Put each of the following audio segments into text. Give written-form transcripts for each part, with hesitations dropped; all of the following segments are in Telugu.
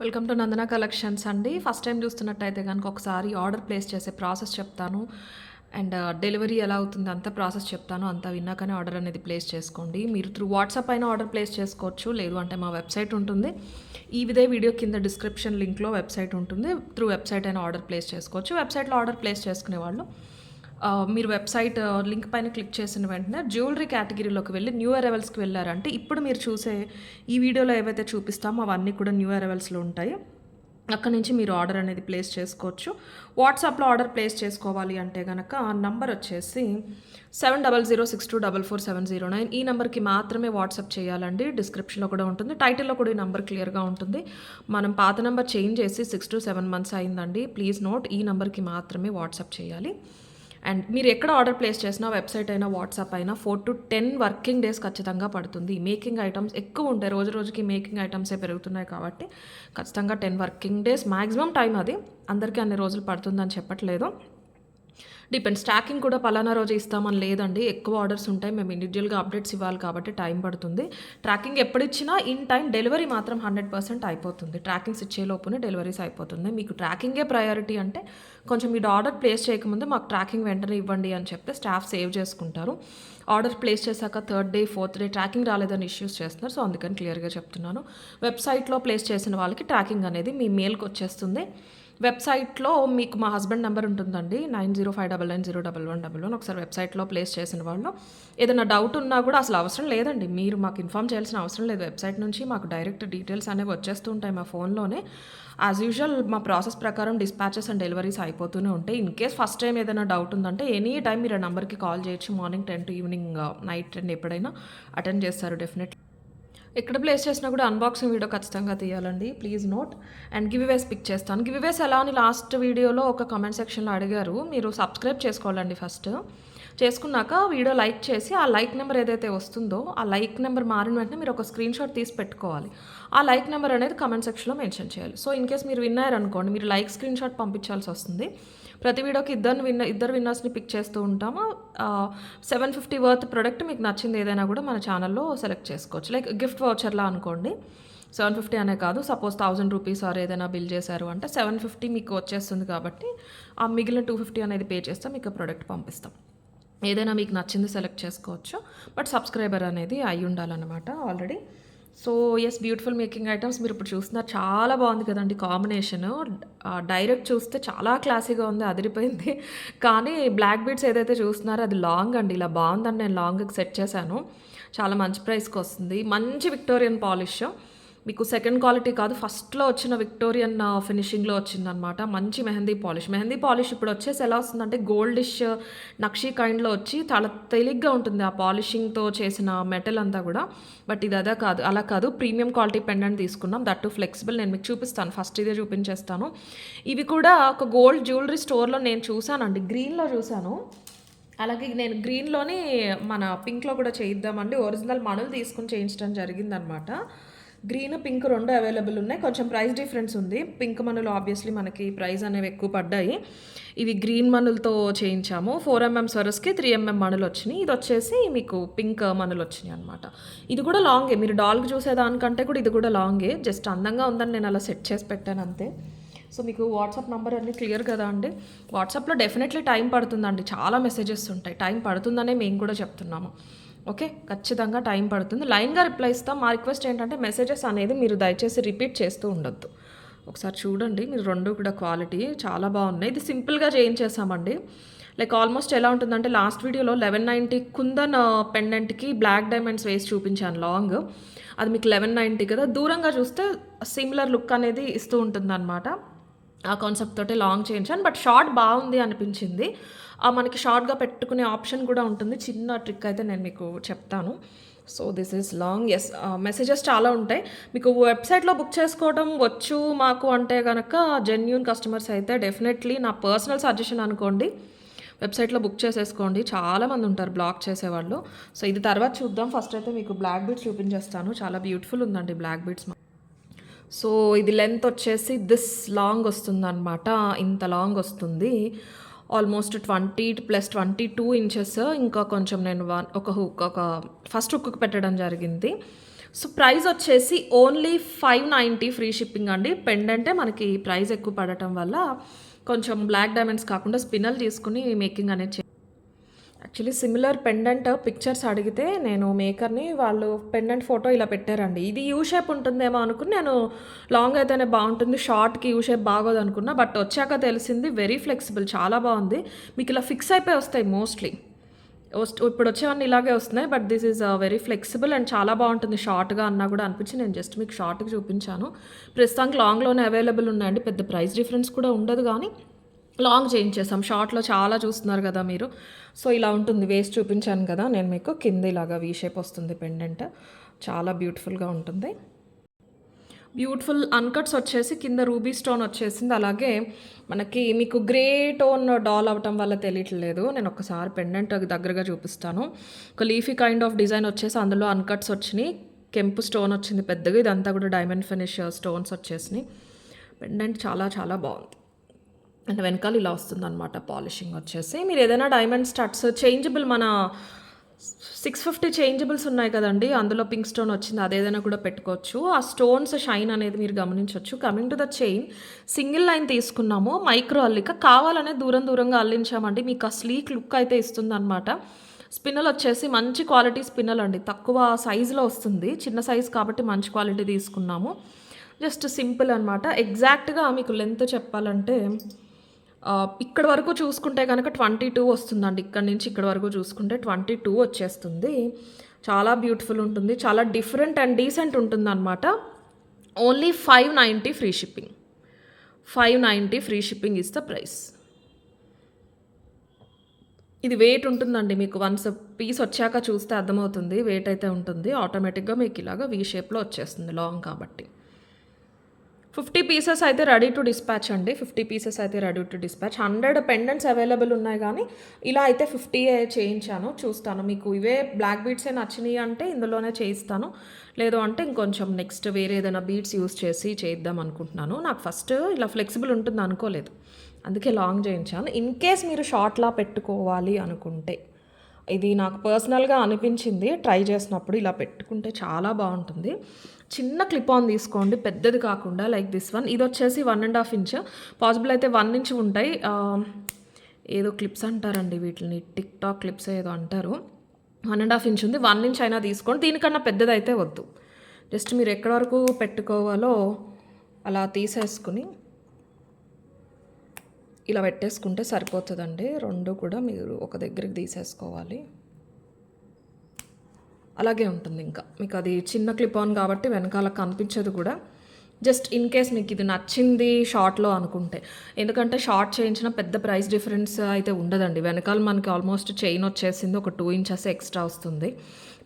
వెల్కమ్ టు నందన కలెక్షన్స్ అండి. ఫస్ట్ టైం చూస్తున్నట్టయితే కనుక ఒకసారి ఆర్డర్ ప్లేస్ చేసే ప్రాసెస్ చెప్తాను. అండ్ డెలివరీ ఎలా అవుతుంది అంత ప్రాసెస్ చెప్తాను. అంతా విన్నాకనే ఆర్డర్ అనేది ప్లేస్ చేసుకోండి. మీరు త్రూ వాట్సాప్ అయినా ఆర్డర్ ప్లేస్ చేసుకోవచ్చు, లేదు అంటే మా వెబ్సైట్ ఉంటుంది. ఇదే వీడియో కింద డిస్క్రిప్షన్ లింక్లో వెబ్సైట్ ఉంటుంది. త్రూ వెబ్సైట్ అయినా ఆర్డర్ ప్లేస్ చేసుకోవచ్చు. వెబ్సైట్లో ఆర్డర్ ప్లేస్ చేసుకునే వాళ్ళు మీరు వెబ్సైట్ లింక్ పైన క్లిక్ చేసిన వెంటనే జ్యువెలరీ కేటగిరీలోకి వెళ్ళి న్యూ అరైవల్స్కి వెళ్ళారంటే ఇప్పుడు మీరు చూసే ఈ వీడియోలో ఏవైతే చూపిస్తామో అవన్నీ కూడా న్యూ అరైవల్స్లో ఉంటాయి. అక్కడ నుంచి మీరు ఆర్డర్ అనేది ప్లేస్ చేసుకోవచ్చు. వాట్సాప్లో ఆర్డర్ ప్లేస్ చేసుకోవాలి అంటే కనుక నంబర్ వచ్చేసి 7006244709 ఈ నెంబర్కి మాత్రమే వాట్సాప్ చేయాలండి. డిస్క్రిప్షన్లో కూడా ఉంటుంది, టైటిల్లో కూడా ఈ నెంబర్ క్లియర్గా ఉంటుంది. మనం పాత నెంబర్ చేంజ్ చేసి 6 to 7 months అయిందండి. ప్లీజ్ నోట్, ఈ నెంబర్కి మాత్రమే వాట్సాప్ చేయాలి. అండ్ మీరు ఎక్కడ ఆర్డర్ ప్లేస్ చేసినా వెబ్సైట్ అయినా వాట్సాప్ అయినా 4 to 10 వర్కింగ్ డేస్ ఖచ్చితంగా పడుతుంది. మేకింగ్ ఐటమ్స్ ఎక్కువ ఉంటాయి, రోజు రోజుకి మేకింగ్ ఐటమ్సే పెరుగుతున్నాయి కాబట్టి ఖచ్చితంగా 10 వర్కింగ్ డేస్ మ్యాక్సిమం టైం. అది అందరికీ అన్ని రోజులు పడుతుందని చెప్పట్లేదు, డిపెండ్స్. ట్రాకింగ్ కూడా పలానా రోజు ఇస్తామని లేదండి. ఎక్కువ ఆర్డర్స్ ఉంటాయి, మేము ఇండివిజువల్గా అప్డేట్స్ ఇవ్వాలి కాబట్టి టైం పడుతుంది. ట్రాకింగ్ ఎప్పుడు ఇచ్చినా ఇన్ టైం డెలివరీ మాత్రం 100% అయిపోతుంది. ట్రాకింగ్స్ ఇచ్చే లోపునే డెలివరీస్ అయిపోతుంది. మీకు ట్రాకింగే ప్రయారిటీ అంటే కొంచెం మీరు ఆర్డర్ ప్లేస్ చేయకముందు మాకు ట్రాకింగ్ వెంటనే ఇవ్వండి అని చెప్తే స్టాఫ్ సేవ్ చేసుకుంటారు. ఆర్డర్ ప్లేస్ చేశాక 3rd day 4th day tracking రాలేదని ఇష్యూస్ చేస్తున్నారు. సో అందుకని క్లియర్గా చెప్తున్నాను. వెబ్సైట్లో ప్లేస్ చేసిన వాళ్ళకి ట్రాకింగ్ అనేది మీ మెయిల్కి వచ్చేస్తుంది. వెబ్సైట్లో మీకు మా హస్బెండ్ నెంబర్ ఉంటుందండి, 9059901111. ఒకసారి వెబ్సైట్లో ప్లేస్ చేసిన వాళ్ళు ఏదైనా డౌట్ ఉన్నా కూడా అసలు అవసరం లేదండి, మీరు మాకు ఇన్ఫామ్ చేయాల్సిన అవసరం లేదు. వెబ్సైట్ నుంచి మాకు డైరెక్ట్ డీటెయిల్స్ అనేవి వచ్చేస్తూ ఉంటాయి మా ఫోన్లోనే. యాజ్ యూజువల్ మా ప్రాసెస్ ప్రకారం డిస్పాచెస్ అండ్ డెలివరీస్ అయిపోతూనే ఉంటాయి. ఇన్ కేస్ ఫస్ట్ టైం ఏదైనా డౌట్ ఉందంటే ఎనీ టైం మీరు ఆ నెంబర్కి కాల్ చేయొచ్చు. మార్నింగ్ 10 to ఈవినింగ్ నైట్ 10 ఎప్పుడైనా అటెండ్ చేస్తారు డెఫినెట్లీ. ఎక్కడ ప్లేస్ చేసినా కూడా అన్బాక్సింగ్ వీడియో ఖచ్చితంగా తీయాలండి, please note. And giveaways pick చేస్తాను. గివ్వేస్ ఎలా అని లాస్ట్ వీడియోలో ఒక కమెంట్ సెక్షన్లో అడిగారు. మీరు సబ్స్క్రైబ్ చేసుకోవాలండి ఫస్ట్. చేసుకున్నాక వీడియో లైక్ చేసి ఆ లైక్ నెంబర్ ఏదైతే వస్తుందో ఆ లైక్ నెంబర్ మారిన వెంటనే మీరు ఒక స్క్రీన్ షాట్ తీసి పెట్టుకోవాలి. ఆ లైక్ నెంబర్ అనేది కమెంట్ సెక్షన్లో మెన్షన్ చేయాలి. సో ఇన్ కేస్ మీరు విన్నారనుకోండి, మీరు లైక్ స్క్రీన్ షాట్ పంపించాల్సి వస్తుంది. ప్రతి వీడియోకి ఇద్దరు విన్నర్స్ని పిక్ చేస్తూ ఉంటాము. 750 వర్త్ ప్రోడక్ట్ మీకు నచ్చింది ఏదైనా కూడా మన ఛానల్లో సెలెక్ట్ చేసుకోవచ్చు. లైక్ గిఫ్ట్ వౌచర్లా అనుకోండి. 750 అనే కాదు, సపోజ్ 1000 రూపీస్ ఆర్ ఏదైనా బిల్ చేశారు అంటే 750 మీకు వచ్చేస్తుంది కాబట్టి ఆ మిగిలిన 250 అనేది పే చేస్తాం, మీకు ప్రోడక్ట్ పంపిస్తాం. ఏదైనా మీకు నచ్చింది సెలెక్ట్ చేసుకోవచ్చు, బట్ సబ్స్క్రైబర్ అనేది అయి ఉండాలన్నమాట already. So yes, beautiful making items మీరు ఇప్పుడు చూస్తున్నారు. చాలా బాగుంది కదండి కాంబినేషను. డైరెక్ట్ చూస్తే చాలా క్లాసీగా ఉంది, అదిరిపోయింది. కానీ బ్లాక్ బీడ్స్ ఏదైతే చూస్తున్నారో అది లాంగ్ అండి. ఇలా బాగుందని నేను లాంగ్కి సెట్ చేశాను. చాలా మంచి ప్రైస్కి వస్తుంది. మంచి విక్టోరియన్ పాలిష్, మీకు సెకండ్ క్వాలిటీ కాదు, ఫస్ట్లో వచ్చిన విక్టోరియన్ ఫినిషింగ్లో వచ్చిందనమాట. మంచి మెహందీ పాలిష్ ఇప్పుడు వచ్చేసి ఎలా వస్తుందంటే గోల్డిష్ నక్షీ కైండ్లో వచ్చి చాలా తేలిగ్గా ఉంటుంది ఆ పాలిషింగ్తో చేసిన మెటల్ అంతా కూడా. బట్ ఇది అలా కాదు, ప్రీమియం క్వాలిటీ పెండెంట్ తీసుకున్నాం, దట్ టు ఫ్లెక్సిబుల్. నేను మీకు చూపిస్తాను, ఫస్ట్ ఇదే చూపించేస్తాను. ఇవి కూడా ఒక గోల్డ్ జ్యువెలరీ స్టోర్లో నేను చూసానండి, గ్రీన్లో చూశాను. అలాగే నేను గ్రీన్లోని మన పింక్లో కూడా చేయిద్దామండి. ఒరిజినల్ మణులు తీసుకుని చేయించడం జరిగిందనమాట. గ్రీన్ పింక్ రెండు అవైలబుల్ ఉన్నాయి. కొంచెం ప్రైస్ డిఫరెన్స్ ఉంది. పింక్ మనులు ఆబ్వియస్లీ మనకి ప్రైస్ అనేవి ఎక్కువ పడ్డాయి. ఇవి గ్రీన్ మనులతో చేయించాము. 4mm సొరస్కి 3mm మనులు వచ్చినాయి. ఇది వచ్చేసి మీకు పింక్ మనులు వచ్చినాయి అనమాట. ఇది కూడా లాంగే, మీరు డాల్కి చూసేదానికంటే కూడా ఇది కూడా లాంగే. జస్ట్ అందంగా ఉందని నేను అలా సెట్ చేసి పెట్టాను అంతే. సో మీకు వాట్సాప్ నెంబర్ అన్నీ క్లియర్ కదా అండి. వాట్సాప్లో డెఫినెట్లీ టైం పడుతుందండి, చాలా మెసేజెస్ ఉంటాయి. టైం పడుతుందనే మేము కూడా చెప్తున్నాము. ఓకే, ఖచ్చితంగా టైం పడుతుంది. లైన్గా రిప్లై ఇస్తాం. మా రిక్వెస్ట్ ఏంటంటే మెసేజెస్ అనేది మీరు దయచేసి రిపీట్ చేస్తూ ఉండొద్దు. ఒకసారి చూడండి మీరు, రెండు కూడా క్వాలిటీ చాలా బాగున్నాయి. ఇది సింపుల్గా చేయించేసామండి. లైక్ ఆల్మోస్ట్ ఎలా ఉంటుందంటే లాస్ట్ వీడియోలో 1190 కుందన్ పెండెంట్కి బ్లాక్ డైమండ్స్ వేసి చూపించాను లాంగ్. అది మీకు 1190 కదా, దూరంగా చూస్తే సిమిలర్ లుక్ అనేది ఇస్తూ ఉంటుంది అనమాట. ఆ కాన్సెప్ట్ తోటే లాంగ్ చేయించాను, బట్ షార్ట్ బాగుంది అనిపించింది. మనకి షార్ట్గా పెట్టుకునే ఆప్షన్ కూడా ఉంటుంది. చిన్న ట్రిక్ అయితే నేను మీకు చెప్తాను. So this is long. Yes, messages చాలా ఉంటాయి. మీకు వెబ్సైట్లో బుక్ చేసుకోవడం వచ్చు మాకు అంటే కనుక జెన్యూన్ కస్టమర్స్ అయితే డెఫినెట్లీ నా పర్సనల్ సజెషన్ అనుకోండి, వెబ్సైట్లో బుక్ చేసేసుకోండి. చాలామంది ఉంటారు బ్లాక్ చేసేవాళ్ళు. సో ఇది తర్వాత చూద్దాం. ఫస్ట్ అయితే మీకు బ్లాక్ బీడ్స్ చూపించేస్తాను. చాలా బ్యూటిఫుల్ ఉందండి బ్లాక్ బీడ్స్. సో ఇది లెంత్ వచ్చేసి దిస్ లాంగ్ వస్తుందన్నమాట. ఇంత లాంగ్ వస్తుంది, ఆల్మోస్ట్ 20 + 22 ఇంచెస్. ఇంకా కొంచెం నేను ఒక ఫస్ట్ హుక్కి పెట్టడం జరిగింది. సో ప్రైస్ వచ్చేసి ఓన్లీ 590 ఫ్రీ షిప్పింగ్ అండి. పెండెంటే మనకి ప్రైస్ ఎక్కువ పడటం వల్ల కొంచెం బ్లాక్ డైమండ్స్ కాకుండా స్పిన్నల్ తీసుకుని మేకింగ్ అనేది యాక్చువల్లీ సిమిలర్ పెండెంట్ పిక్చర్స్ అడిగితే నేను మేకర్ని వాళ్ళు పెండెంట్ ఫోటో ఇలా పెట్టారండి. ఇది యూ షేప్ ఉంటుందేమో అనుకుని నేను లాంగ్ అయితేనే బాగుంటుంది, షార్ట్కి యూ షేప్ బాగోదు అనుకున్నా. బట్ వచ్చాక తెలిసింది వెరీ ఫ్లెక్సిబుల్, చాలా బాగుంది. మీకు ఇలా ఫిక్స్ అయిపోయి వస్తాయి మోస్ట్లీ. ఇప్పుడు వచ్చేవన్నీ ఇలాగే వస్తున్నాయి. But this is very flexible and చాలా బాగుంటుంది. షార్ట్గా అన్నా కూడా అనిపించి నేను జస్ట్ మీకు షార్ట్కి చూపించాను. ప్రస్తుతానికి లాంగ్లోనే అవైలబుల్ ఉన్నాయండి. పెద్ద ప్రైస్ డిఫరెన్స్ కూడా ఉండదు, కానీ లాంగ్ చేయించేసాం. షార్ట్లో చాలా చూస్తున్నారు కదా మీరు. సో ఇలా ఉంటుంది. వేస్ట్ చూపించాను కదా నేను మీకు. కింద ఇలాగా వీ షేప్ వస్తుంది పెండెంట్. చాలా బ్యూటిఫుల్గా ఉంటుంది. బ్యూటిఫుల్ అన్కట్స్ వచ్చేసి కింద రూబీ స్టోన్ వచ్చేసింది. అలాగే మనకి మీకు గ్రే టోన్ డాల్ అవటం వల్ల తెలియట్లేదు. నేను ఒకసారి పెండెంట్ దగ్గరగా చూపిస్తాను. ఒక లీఫీ కైండ్ ఆఫ్ డిజైన్ వచ్చేసి అందులో అన్కట్స్ వచ్చినాయి. కెంపు స్టోన్ వచ్చింది పెద్దగా. ఇదంతా కూడా డైమండ్ ఫినిష్ స్టోన్స్ వచ్చేసినాయి. పెండెంట్ చాలా చాలా బాగుంది. అంటే వెనకాల ఇలా వస్తుంది అనమాట పాలిషింగ్ వచ్చేసి. మీరు ఏదైనా డైమండ్ స్టడ్స్ చేంజబుల్, మన 650 చేంజబుల్స్ ఉన్నాయి కదండి, అందులో పింక్ స్టోన్ వచ్చింది, అదేదైనా కూడా పెట్టుకోవచ్చు. ఆ స్టోన్స్ షైన్ అనేది మీరు గమనించవచ్చు. Coming to the chain, single line తీసుకున్నాము, మైక్రో అల్లిక కావాలనే దూరం దూరంగా అల్లించామండి. మీకు ఆ స్లీక్ లుక్ అయితే ఇస్తుంది అనమాట. స్పిన్నల్ వచ్చేసి మంచి క్వాలిటీ స్పిన్నల్ అండి, తక్కువ సైజులో వస్తుంది. చిన్న సైజ్ కాబట్టి మంచి క్వాలిటీ తీసుకున్నాము. జస్ట్ సింపుల్ అనమాట. ఎగ్జాక్ట్గా మీకు లెంత్ చెప్పాలంటే ఇక్కడ వరకు చూసుకుంటే కనుక 22 వస్తుందండి. ఇక్కడ నుంచి ఇక్కడ వరకు చూసుకుంటే 22 వచ్చేస్తుంది. చాలా బ్యూటిఫుల్ ఉంటుంది, చాలా డిఫరెంట్ అండ్ డీసెంట్ ఉంటుంది అనమాట. Only 590 free shipping. 590 free shipping is the price. ఇది వెయిట్ ఉంటుందండి మీకు. వన్స్ పీస్ వచ్చాక చూస్తే అర్థమవుతుంది వెయిట్ అయితే ఉంటుంది. ఆటోమేటిక్గా మీకు ఇలాగా వీ షేప్లో వచ్చేస్తుంది లాంగ్ కాబట్టి. 50 పీసెస్ అయితే రెడీ టు డిస్పాచ్ అండి. 50 పీసెస్ అయితే ready to dispatch. 100 pendants available ఉన్నాయి, కానీ ఇలా అయితే 50 చేయించాను. చూస్తాను మీకు ఇవే బ్లాక్ బీడ్సే నచ్చినాయి అంటే ఇందులోనే చేయిస్తాను. లేదు అంటే ఇంకొంచెం నెక్స్ట్ వేరే ఏదైనా బీడ్స్ యూస్ చేసి చేద్దాం అనుకుంటున్నాను. నాకు ఫస్ట్ ఇలా ఫ్లెక్సిబుల్ ఉంటుంది అనుకోలేదు, అందుకే లాంగ్ చేయించాను. ఇన్ కేస్ మీరు షార్ట్లా పెట్టుకోవాలి అనుకుంటే, ఇది నాకు పర్సనల్గా అనిపించింది ట్రై చేసినప్పుడు. ఇలా పెట్టుకుంటే చాలా బాగుంటుంది. చిన్న క్లిప్ ఆన్ తీసుకోండి, పెద్దది కాకుండా, లైక్ దిస్ వన్. ఇది వచ్చేసి 1.5 ఇంచ్, పాసిబుల్ అయితే 1 ఇంచ్ ఉంటాయి. ఏదో క్లిప్స్ అంటారండి వీటిని, టిక్ టాక్ క్లిప్స్ ఏదో అంటారు. 1.5 ఇంచ్ ఉంది, 1 ఇంచ్ అయినా తీసుకోండి. దీనికన్నా పెద్దది అయితే వద్దు. జస్ట్ మీరు ఎక్కడి వరకు పెట్టుకోవాలో అలా తీసేసుకుని ఇలా పెట్టేసుకుంటే సరిపోతుందండి. రెండు కూడా మీరు ఒక దగ్గరికి తీసేసుకోవాలి. అలాగే ఉంటుంది. ఇంకా మీకు అది చిన్న క్లిప్ ఆన్ కాబట్టి వెనకాల కనిపించదు కూడా. జస్ట్ ఇన్ కేస్ మీకు ఇది నచ్చింది షార్ట్లో అనుకుంటే, ఎందుకంటే షార్ట్ చేయించిన పెద్ద ప్రైస్ డిఫరెన్స్ అయితే ఉండదండి. వెనకాల మనకి ఆల్మోస్ట్ చైన్ వచ్చేసింది, ఒక 2 ఇంచెస్ ఎక్స్ట్రా వస్తుంది.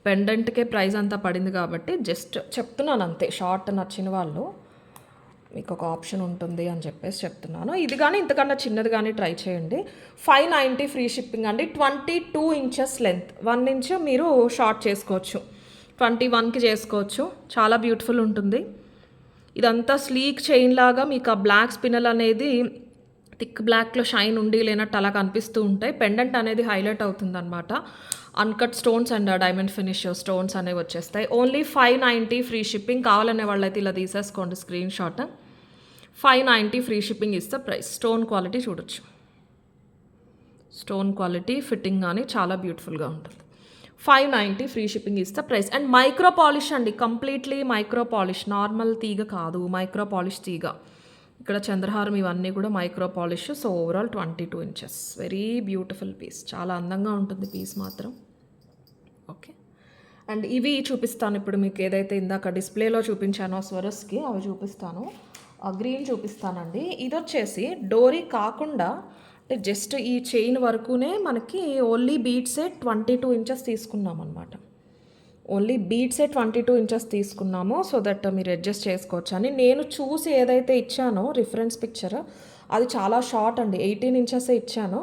పెండెంట్కే ప్రైస్ అంతా పడింది కాబట్టి జస్ట్ చెప్తున్నాను అంతే. షార్ట్ నచ్చిన వాళ్ళు మీకు ఒక ఆప్షన్ ఉంటుంది అని చెప్పేసి చెప్తున్నాను. ఇది కానీ ఇంతకన్నా చిన్నది కానీ ట్రై చేయండి. 590 ఫ్రీ షిప్పింగ్ అండి. 22 ఇంచెస్ లెంత్, 1 ఇంచ్ మీరు షార్ట్ చేసుకోవచ్చు, 21కి చేసుకోవచ్చు. చాలా బ్యూటిఫుల్ ఉంటుంది. ఇదంతా స్లీక్ చైన్ లాగా మీకు ఆ బ్లాక్ స్పిన్నల్ అనేది థిక్ బ్లాక్లో షైన్ ఉండి లేనట్టు అలా కనిపిస్తూ ఉంటాయి. పెండెంట్ అనేది హైలైట్ అవుతుంది అనమాట. Uncut stones and diamond finish stones అనేవి వచ్చేస్తాయి. Only 590 free shipping. కావాలనే వాళ్ళైతే ఇలా తీసేసుకోండి screen shot. 590 free shipping is the price. Stone quality చూడొచ్చు, స్టోన్ క్వాలిటీ ఫిట్టింగ్ కానీ చాలా బ్యూటిఫుల్గా ఉంటుంది. 590 free shipping is the price. And micro polish అండి, కంప్లీట్లీ మైక్రో పాలిష్, నార్మల్ తీగ కాదు, మైక్రో పాలిష్ తీగ. ఇక్కడ చంద్రహారం ఇవన్నీ కూడా micro polish. So overall 22 inches. Very beautiful piece, చాలా అందంగా ఉంటుంది పీస్ మాత్రం. ఓకే, అండ్ ఇవి చూపిస్తాను ఇప్పుడు మీకు. ఏదైతే ఇందాక డిస్ప్లేలో చూపించానో స్వరస్కి, అవి చూపిస్తాను. గ్రీన్ చూపిస్తానండి. ఇది వచ్చేసి డోరీ కాకుండా అంటే జస్ట్ ఈ చైన్ వరకునే మనకి ఓన్లీ బీడ్సే 22 ఇంచెస్ తీసుకున్నాం అనమాట. ఓన్లీ బీడ్సే 22 ఇంచెస్ తీసుకున్నాము. సో దట్ మీరు అడ్జస్ట్ చేసుకోవచ్చు అని. నేను చూసి ఏదైతే ఇచ్చానో రిఫరెన్స్ పిక్చర్, అది చాలా షార్ట్ అండి, 18 ఇంచెసే ఇచ్చాను.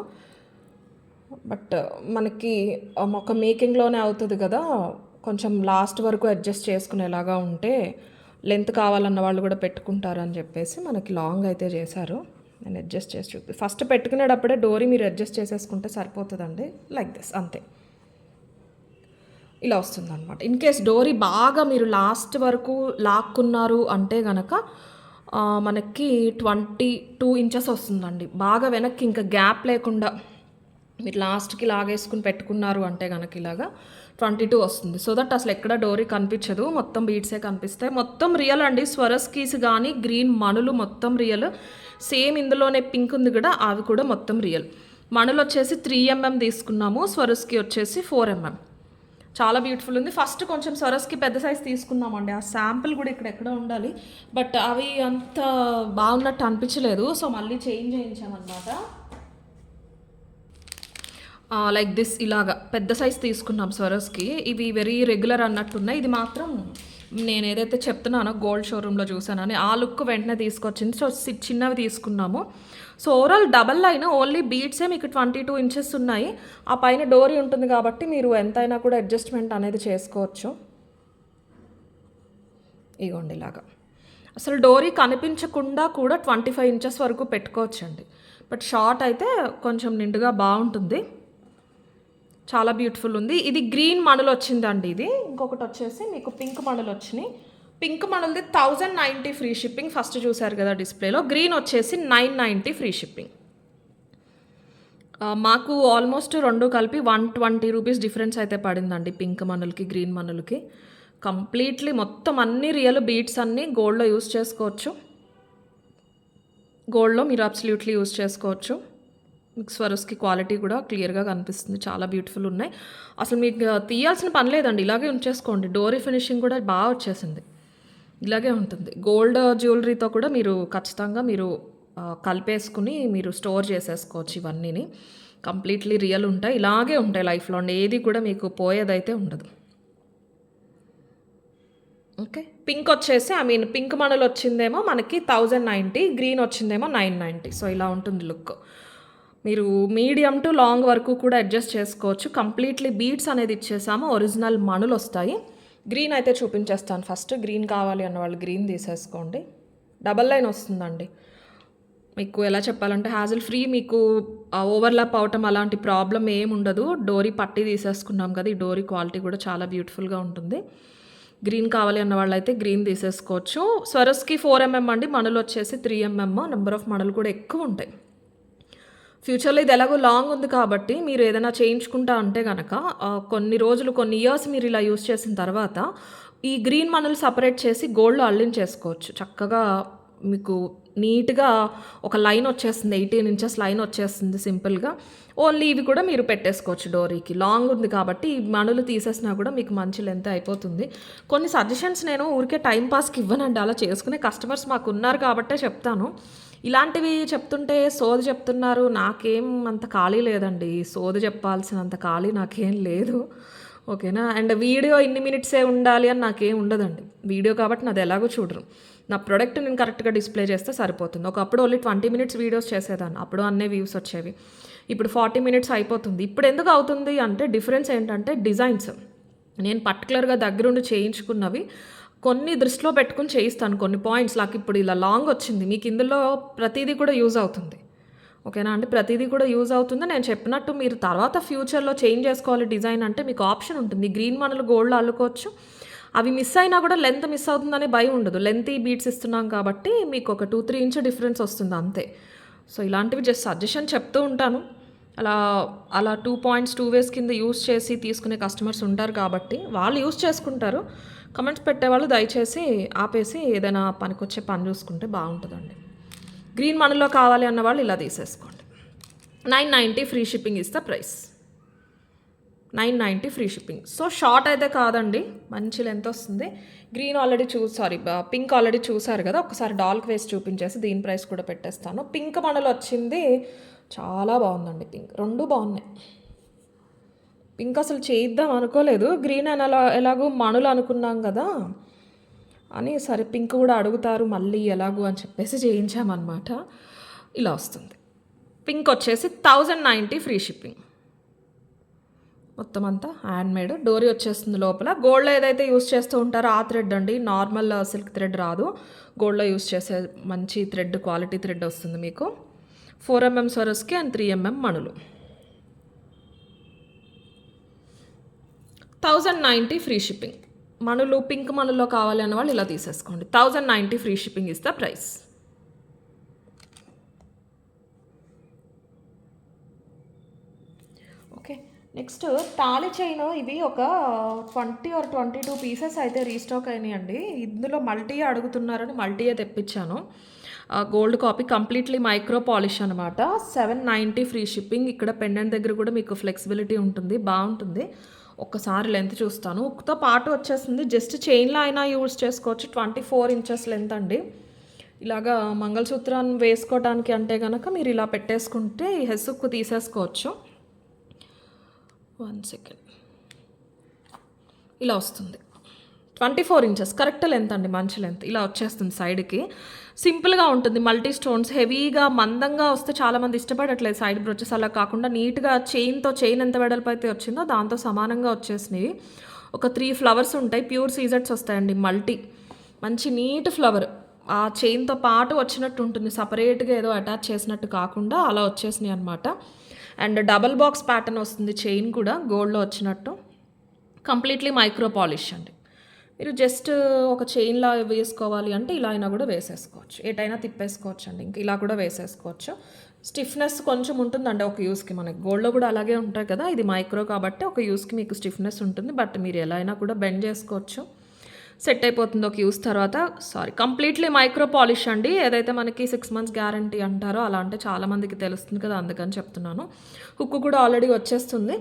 బట్ మనకి ఒక మేకింగ్లోనే అవుతుంది కదా, కొంచెం లాస్ట్ వరకు అడ్జస్ట్ చేసుకునేలాగా ఉంటే లెంత్ కావాలన్న వాళ్ళు కూడా పెట్టుకుంటారని చెప్పేసి మనకి లాంగ్ అయితే చేశారు. నేను అడ్జస్ట్ చేసి ఫస్ట్ పెట్టుకునేటప్పుడే డోరీ మీరు అడ్జస్ట్ చేసేసుకుంటే సరిపోతుందండి. లైక్ దిస్ అంతే. ఇలా వస్తుందన్నమాట. ఇన్ కేస్ డోరీ బాగా మీరు లాస్ట్ వరకు లాక్కున్నారు అంటే గనక మనకి 22 ఇంచెస్ వస్తుందండి. బాగా వెనక్కి ఇంకా గ్యాప్ లేకుండా మీరు లాస్ట్‌కి లాగేసుకొని పెట్టుకున్నారు అంటే గనక ఇలాగా 22 వస్తుంది. సో దట్ అసలు ఎక్కడ డోరీ కనిపించదు. మొత్తం బీడ్సే కనిపిస్తాయి. మొత్తం రియల్ అండి. స్వరస్కీస్ గానీ, గ్రీన్ మణులు మొత్తం రియల్. సేమ్ ఇందులోనే పింక్ ఉంది గదా! అవి కూడా మొత్తం రియల్. మణులొచ్చేసి 3 mm తీసుకున్నాము. స్వరస్కి వచ్చేసి 4 mm. చాలా బ్యూటిఫుల్ ఉంది. ఫస్ట్ కొంచెం స్వరస్కి పెద్ద సైజ్ తీసుకున్నామండి. ఆ శాంపుల్ కూడా ఇక్కడెక్కడో ఉండాలి. బట్ అవి అంత బాగున్నట్టు అనిపించలేదు. సో మళ్ళీ చేంజ్ చేయించామన్నమాట. లైక్ దిస్ ఇలాగా పెద్ద సైజ్ తీసుకున్నాం స్వరస్కి. ఇవి వెరీ రెగ్యులర్ అన్నట్టున్నాయి. ఇది మాత్రం నేను ఏదైతే చెప్తున్నానో గోల్డ్ షోరూంలో చూసానని ఆ లుక్ వెంటనే తీసుకొచ్చింది. సో చిన్నవి తీసుకున్నాము. So overall double line only బీడ్సే మీకు 22 ఇంచెస్ ఉన్నాయి. ఆ పైన డోరీ ఉంటుంది కాబట్టి మీరు ఎంతైనా కూడా అడ్జస్ట్మెంట్ అనేది చేసుకోవచ్చు. ఇగోండి ఇలాగా అసలు డోరీ కనిపించకుండా కూడా 25 ఇంచెస్ వరకు పెట్టుకోవచ్చండి. బట్ షార్ట్ అయితే కొంచెం నిండుగా బాగుంటుంది. చాలా బ్యూటిఫుల్ ఉంది. ఇది గ్రీన్ మణులు వచ్చిందండి. ఇది ఇంకొకటి వచ్చేసి మీకు పింక్ మణులు వచ్చినాయి. పింక్ మణులది 1090 ఫ్రీ షిప్పింగ్. ఫస్ట్ చూసారు కదా డిస్ప్లేలో. గ్రీన్ వచ్చేసి 990 ఫ్రీ షిప్పింగ్. మాకు ఆల్మోస్ట్ రెండు కలిపి 120 రూపీస్ డిఫరెన్స్ అయితే పడిందండి పింక్ మణులకి గ్రీన్ మణులకి. కంప్లీట్లీ మొత్తం అన్ని రియల్ బీడ్స్ అన్నీ గోల్డ్లో యూస్ చేసుకోవచ్చు. గోల్డ్లో మీరు అబ్సల్యూట్లీ యూస్ చేసుకోవచ్చు. మీకు స్వరస్కి క్వాలిటీ కూడా క్లియర్గా కనిపిస్తుంది. చాలా బ్యూటిఫుల్ ఉన్నాయి. అసలు మీకు తీయాల్సిన పని లేదండి. ఇలాగే ఉంచేసుకోండి. డోరీ ఫినిషింగ్ కూడా బాగా వచ్చేసింది. ఇలాగే ఉంటుంది. గోల్డ్ జ్యువెలరీతో కూడా మీరు ఖచ్చితంగా మీరు కలిపేసుకుని మీరు స్టోర్ చేసేసుకోవచ్చు. ఇవన్నీని కంప్లీట్లీ రియల్ ఉంటాయి. ఇలాగే ఉంటాయి లైఫ్లో. ఏది కూడా మీకు పోయేదైతే ఉండదు. ఓకే. పింక్ వచ్చేసి పింక్ మణులు వచ్చిందేమో మనకి 1090, గ్రీన్ వచ్చిందేమో 990. సో ఇలా ఉంటుంది లుక్. మీరు మీడియం టు లాంగ్ వరకు కూడా అడ్జస్ట్ చేసుకోవచ్చు. కంప్లీట్లీ బీడ్స్ అనేది ఇచ్చేసాము. ఒరిజినల్ మణులు వస్తాయి. గ్రీన్ అయితే చూపించేస్తాను ఫస్ట్. గ్రీన్ కావాలి అన్న వాళ్ళు గ్రీన్ తీసేసుకోండి. డబల్ లైన్ వస్తుందండి. మీకు ఎలా చెప్పాలంటే హ్యాజిల్ ఫ్రీ. మీకు ఓవర్లాప్ అవటం అలాంటి ప్రాబ్లం ఏమి ఉండదు. డోరీ పట్టి తీసేసుకున్నాం కదా. ఈ డోరీ క్వాలిటీ కూడా చాలా బ్యూటిఫుల్గా ఉంటుంది. గ్రీన్ కావాలి అన్న వాళ్ళైతే గ్రీన్ తీసేసుకోవచ్చు. స్వరస్కి 4 mm అండి. మణులు వచ్చేసి 3 mm. నెంబర్ ఆఫ్ మణులు కూడా ఎక్కువ ఉంటాయి. ఫ్యూచర్లో ఇది ఎలాగో లాంగ్ ఉంది కాబట్టి మీరు ఏదైనా చేయించుకుంటా అంటే కనుక కొన్ని రోజులు కొన్ని ఇయర్స్ మీరు ఇలా యూస్ చేసిన తర్వాత ఈ గ్రీన్ మణులు సపరేట్ చేసి గోల్డ్లో అల్లించేసుకోవచ్చు. చక్కగా మీకు నీట్గా ఒక లైన్ వచ్చేస్తుంది. 18 ఇంచెస్ లైన్ వచ్చేస్తుంది సింపుల్గా. ఓన్లీ ఇవి కూడా మీరు పెట్టేసుకోవచ్చు డోరీకి. లాంగ్ ఉంది కాబట్టి ఈ మణులు తీసేసినా కూడా మీకు మంచి లెంత్ అయిపోతుంది. కొన్ని సజెషన్స్ నేను ఊరికే టైంపాస్కి ఇవ్వనండి. అలా చేసుకునే కస్టమర్స్ మాకు ఉన్నారు కాబట్టే చెప్తాను. ఇలాంటివి చెప్తుంటే సోది చెప్తున్నారు. నాకేం అంత ఖాళీ లేదండి. సోది చెప్పాల్సినంత ఖాళీ నాకేం లేదు. ఓకేనా. అండ్ వీడియో ఇన్ని మినిట్సే ఉండాలి అని నాకేం ఉండదండి. వీడియో కాబట్టి నాది ఎలాగో చూడరు. నా ప్రోడక్ట్ నేను కరెక్ట్గా డిస్ప్లే చేస్తే సరిపోతుంది. ఒకప్పుడు ఓన్లీ 20 minutes వీడియోస్ చేసేదాన్ని. అప్పుడు అన్నీ వ్యూస్ వచ్చేవి. ఇప్పుడు 40 minutes అయిపోతుంది. ఇప్పుడు ఎందుకు అవుతుంది అంటే డిఫరెన్స్ ఏంటంటే డిజైన్స్. నేను పర్టికులర్గా దగ్గరుండి చేయించుకున్నవి కొన్ని దృష్టిలో పెట్టుకుని చేయిస్తాను. కొన్ని పాయింట్స్ నాకు ఇప్పుడు ఇలా లాంగ్ వచ్చింది. మీకు ఇందులో ప్రతిదీ కూడా యూజ్ అవుతుంది. ఓకేనా అండి. ప్రతిదీ కూడా యూజ్ అవుతుంది. నేను చెప్పినట్టు మీరు తర్వాత ఫ్యూచర్లో చేంజ్ చేసుకోవాలి డిజైన్ అంటే మీకు ఆప్షన్ ఉంటుంది. గ్రీన్ మణులు గోల్డ్లో అల్లుకోవచ్చు. అవి మిస్ అయినా కూడా లెంత్ మిస్ అవుతుందనే భయం ఉండదు. లెంత్ బీట్స్ ఇస్తున్నాం కాబట్టి మీకు ఒక 2-3 ఇంచ్ డిఫరెన్స్ వస్తుంది అంతే. సో ఇలాంటివి జస్ట్ సజెషన్ చెప్తూ ఉంటాను. అలా 2 points 2 ways కింద యూస్ చేసి తీసుకునే కస్టమర్స్ ఉంటారు కాబట్టి వాళ్ళు యూస్ చేసుకుంటారు. కమెంట్స్ పెట్టేవాళ్ళు దయచేసి ఆపేసి ఏదైనా పనికొచ్చే పని చూసుకుంటే బాగుంటుందండి. గ్రీన్ మణిలో కావాలి అన్న వాళ్ళు ఇలా తీసేసుకోండి. 990 free shipping is the price. 990 free shipping. So short అయితే కాదండి. మంచి లెంత్ వస్తుంది. గ్రీన్ ఆల్రెడీ పింక్ ఆల్రెడీ చూసారు కదా. ఒకసారి డాల్క్ వేసి చూపించేసి దీని ప్రైస్ కూడా పెట్టేస్తాను. పింక్ మణిలో వచ్చింది చాలా బాగుందండి. పింక్ రెండు బాగున్నాయి. పింక్ అసలు చేయిద్దాం అనుకోలేదు. గ్రీన్ అని ఎలాగో మణులు అనుకున్నాం కదా అని సరే పింక్ కూడా అడుగుతారు మళ్ళీ ఎలాగో అని చెప్పేసి చేయించామన్నమాట. ఇలా వస్తుంది. పింక్ వచ్చేసి 1090 ఫ్రీ షిప్పింగ్. మొత్తం అంతా హ్యాండ్మేడ్. డోరీ వచ్చేస్తుంది లోపల. గోల్డ్లో ఏదైతే యూస్ చేస్తూ ఉంటారో ఆ థ్రెడ్ అండి. నార్మల్ సిల్క్ థ్రెడ్ రాదు. గోల్డ్లో యూస్ చేసే మంచి థ్రెడ్, క్వాలిటీ థ్రెడ్ వస్తుంది మీకు. 4 mm స్వరస్కి అండ్ 3 mm మణులు. 1090 ఫ్రీ షిప్పింగ్. మణులు పింక్ మణుల్లో కావాలి అన్న వాళ్ళు ఇలా తీసేసుకోండి. 1090 free shipping is the price. Okay, next తాళి చైన్. ఇవి ఒక 20 or 22 పీసెస్ అయితే రీస్టాక్ అయినాయండి. ఇందులో మల్టీ అడుగుతున్నారని మల్టీయే తెప్పించాను. Gold copy, completely micro polish అనమాట. 790 ఫ్రీ షిప్పింగ్. ఇక్కడ పెండెంట్ దగ్గర కూడా మీకు ఫ్లెక్సిబిలిటీ ఉంటుంది, బాగుంటుంది. ఒక్కసారి లెంత్ చూస్తాను. ఉక్తో పాటు వచ్చేస్తుంది. జస్ట్ చైన్లో అయినా యూజ్ చేసుకోవచ్చు. 24 ఇంచెస్ లెంత్ అండి. ఇలాగా మంగళసూత్రాన్ని వేసుకోవడానికి అంటే కనుక మీరు ఇలా పెట్టేసుకుంటే ఈ హెస్సుక్కు తీసేసుకోవచ్చు. 1 సెకండ్. ఇలా వస్తుంది. 24 ఇంచెస్ కరెక్ట్ లెంత్ అండి, మంచి లెంత్. ఇలా వచ్చేస్తుంది సైడ్కి. సింపుల్గా ఉంటుంది. మల్టీ స్టోన్స్ హెవీగా మందంగా వస్తే చాలామంది ఇష్టపడట్లేదు సైడ్ బ్రోచెస్. అలా కాకుండా నీట్గా చైన్ ఎంత వెడల్పు అయితే వచ్చిందో దాంతో సమానంగా వచ్చేసినాయి. ఒక 3 ఫ్లవర్స్ ఉంటాయి, ప్యూర్ సీజెట్స్ వస్తాయండి. మల్టీ మంచి నీట్ ఫ్లవర్ ఆ చైన్తో పాటు వచ్చినట్టు ఉంటుంది, సపరేట్గా ఏదో అటాచ్ చేసినట్టు కాకుండా అలా వచ్చేసినాయి అనమాట. అండ్ డబల్ బాక్స్ ప్యాటర్న్ వస్తుంది చైన్ కూడా, గోల్డ్లో వచ్చినట్టు. కంప్లీట్లీ మైక్రో పాలిష్ అండి. మీరు జస్ట్ ఒక చైన్లా వేసుకోవాలి అంటే ఇలా అయినా కూడా వేసేసుకోవచ్చు, ఎటైనా తిప్పేసుకోవచ్చు అండి. ఇంక ఇలా కూడా వేసేసుకోవచ్చు. స్టిఫ్నెస్ కొంచెం ఉంటుందండి ఒక యూస్కి. మనకి గోల్డ్లో కూడా అలాగే ఉంటాయి కదా, ఇది మైక్రో కాబట్టి ఒక యూస్కి మీకు స్టిఫ్నెస్ ఉంటుంది. బట్ మీరు ఎలా అయినా కూడా బెండ్ చేసుకోవచ్చు, సెట్ అయిపోతుంది ఒక యూస్ తర్వాత. కంప్లీట్లీ మైక్రో పాలిష్ అండి. ఏదైతే మనకి 6 months గ్యారంటీ అంటారో అలా అంటే చాలామందికి తెలుస్తుంది కదా, అందుకని చెప్తున్నాను. హుక్కు కూడా ఆల్రెడీ వచ్చేస్తుంది.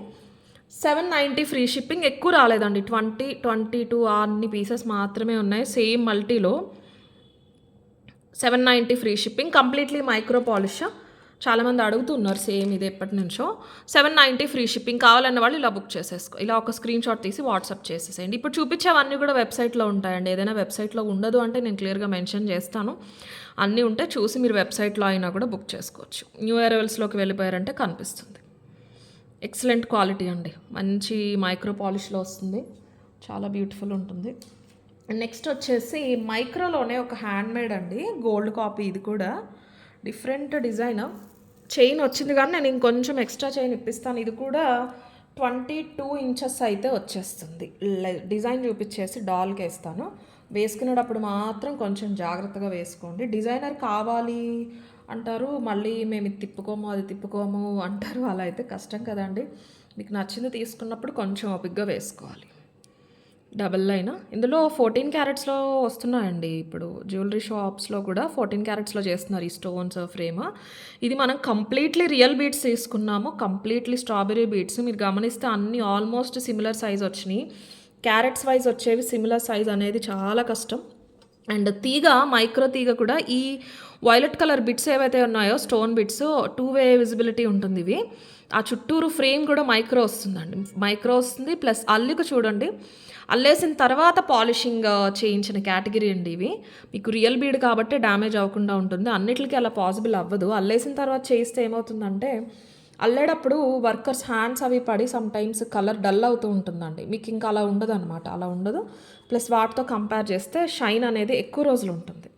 790 ఫ్రీ షిప్పింగ్. ఎక్కువ రాలేదండి, 20, 22 అన్ని పీసెస్ మాత్రమే ఉన్నాయి సేమ్ మల్టీలో. 790 free shipping, completely micro polish. చాలామంది అడుగుతున్నారు సేమ్ ఇది ఎప్పటి నుంచో. 790 ఫ్రీ షిప్పింగ్. కావాలన్న వాళ్ళు ఇలా బుక్ చేసేసుకో, ఇలా ఒక స్క్రీన్ షాట్ తీసి వాట్సాప్ చేసేసేయండి. ఇప్పుడు చూపించేవన్నీ కూడా వెబ్సైట్లో ఉంటాయండి. ఏదైనా వెబ్సైట్లో ఉండదు అంటే నేను క్లియర్గా మెన్షన్ చేస్తాను. అన్నీ ఉంటే చూసి మీరు వెబ్సైట్లో అయినా కూడా బుక్ చేసుకోవచ్చు. న్యూ అరైవల్స్లోకి వెళ్ళిపోయారంటే కనిపిస్తుంది. ఎక్సలెంట్ క్వాలిటీ అండి, మంచి మైక్రో పాలిష్లో వస్తుంది, చాలా బ్యూటిఫుల్ ఉంటుంది. నెక్స్ట్ వచ్చేసి మైక్రోలోనే ఒక హ్యాండ్మేడ్ అండి, గోల్డ్ కాపీ. ఇది కూడా డిఫరెంట్ డిజైన్. చైన్ వచ్చింది కానీ నేను ఇంకొంచెం ఎక్స్ట్రా చైన్ ఇప్పిస్తాను. ఇది కూడా 22 ఇంచెస్ అయితే వచ్చేస్తుంది. డిజైన్ చూపించేసి డాల్కి వేస్తాను. వేసుకునేటప్పుడు మాత్రం కొంచెం జాగ్రత్తగా వేసుకోండి. డిజైనర్ కావాలి అంటారు, మళ్ళీ మేము ఇది తిప్పుకోము అది తిప్పుకోము అంటారు. అలా అయితే కష్టం కదండి. మీకు నచ్చింది తీసుకున్నప్పుడు కొంచెం ఓపికగా వేసుకోవాలి. Double line. ఇందులో 14 క్యారెట్స్లో వస్తున్నాయండి. ఇప్పుడు జ్యువెలరీ షాప్స్లో కూడా 14 క్యారెట్స్లో చేస్తున్నారు ఈ స్టోన్స్ ఫ్రేమ్. ఇది మనం కంప్లీట్లీ రియల్ బీడ్స్ తీసుకున్నాము, కంప్లీట్లీ స్ట్రాబెరీ బీడ్స్. మీరు గమనిస్తే అన్నీ ఆల్మోస్ట్ సిమిలర్ సైజ్ వచ్చినాయి. క్యారెట్స్ వైజ్ వచ్చేవి సిమిలర్ సైజ్ అనేది చాలా కష్టం. అండ్ తీగ, మైక్రో తీగ కూడా ఈ వైలెట్ కలర్ బిట్స్ ఏవైతే ఉన్నాయో స్టోన్ బిట్స్ 2-way విజిబిలిటీ ఉంటుంది. ఇవి ఆ చుట్టూరు ఫ్రేమ్ కూడా మైక్రో వస్తుందండి, మైక్రో వస్తుంది. ప్లస్ అల్లిక చూడండి, అల్లేసిన తర్వాత పాలిషింగ్ చేయించిన కేటగిరీ అండి ఇవి. మీకు రియల్ బీడ్ కాబట్టి డ్యామేజ్ అవ్వకుండా ఉంటుంది. అన్నిటికీ అలా పాసిబుల్ అవ్వదు. అల్లేసిన తర్వాత చేయిస్తే ఏమవుతుందంటే అల్లేటప్పుడు వర్కర్స్ హ్యాండ్స్ అవి పడి సమ్ టైమ్స్ కలర్ డల్ అవుతూ ఉంటుందండి. మీకు ఇంకా అలా ఉండదు అనమాట, అలా ఉండదు. ప్లస్ వాటితో కంపేర్ చేస్తే షైన్ అనేది ఎక్కువ రోజులు ఉంటుంది.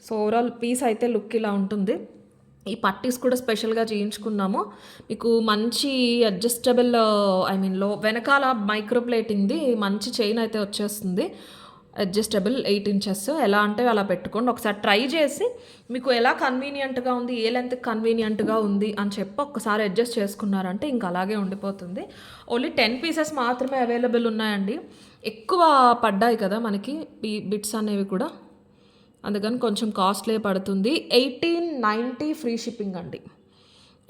సో ఓవరాల్ పీస్ అయితే లుక్ ఇలా ఉంటుంది. ఈ పట్టీస్ కూడా స్పెషల్గా చేయించుకున్నాము. మీకు మంచి అడ్జస్టబుల్ లో వెనకాల మైక్రో ప్లేటింగ్ది మంచి చైన్ అయితే వచ్చేస్తుంది. Adjustable 8 inches. ఎలా అంటే అలా పెట్టుకోండి. ఒకసారి ట్రై చేసి మీకు ఎలా కన్వీనియంట్గా ఉంది, ఏ లెంత్ కన్వీనియంట్గా ఉంది అని చెప్పి ఒక్కసారి అడ్జస్ట్ చేసుకున్నారంటే ఇంకా అలాగే ఉండిపోతుంది. ఓన్లీ 10 పీసెస్ మాత్రమే అవైలబుల్ ఉన్నాయండి. ఎక్కువ పడ్డాయి కదా మనకి బిట్స్ అనేవి కూడా, అందుకని కొంచెం కాస్ట్లీ పడుతుంది. 1890 ఫ్రీ షిప్పింగ్ అండి.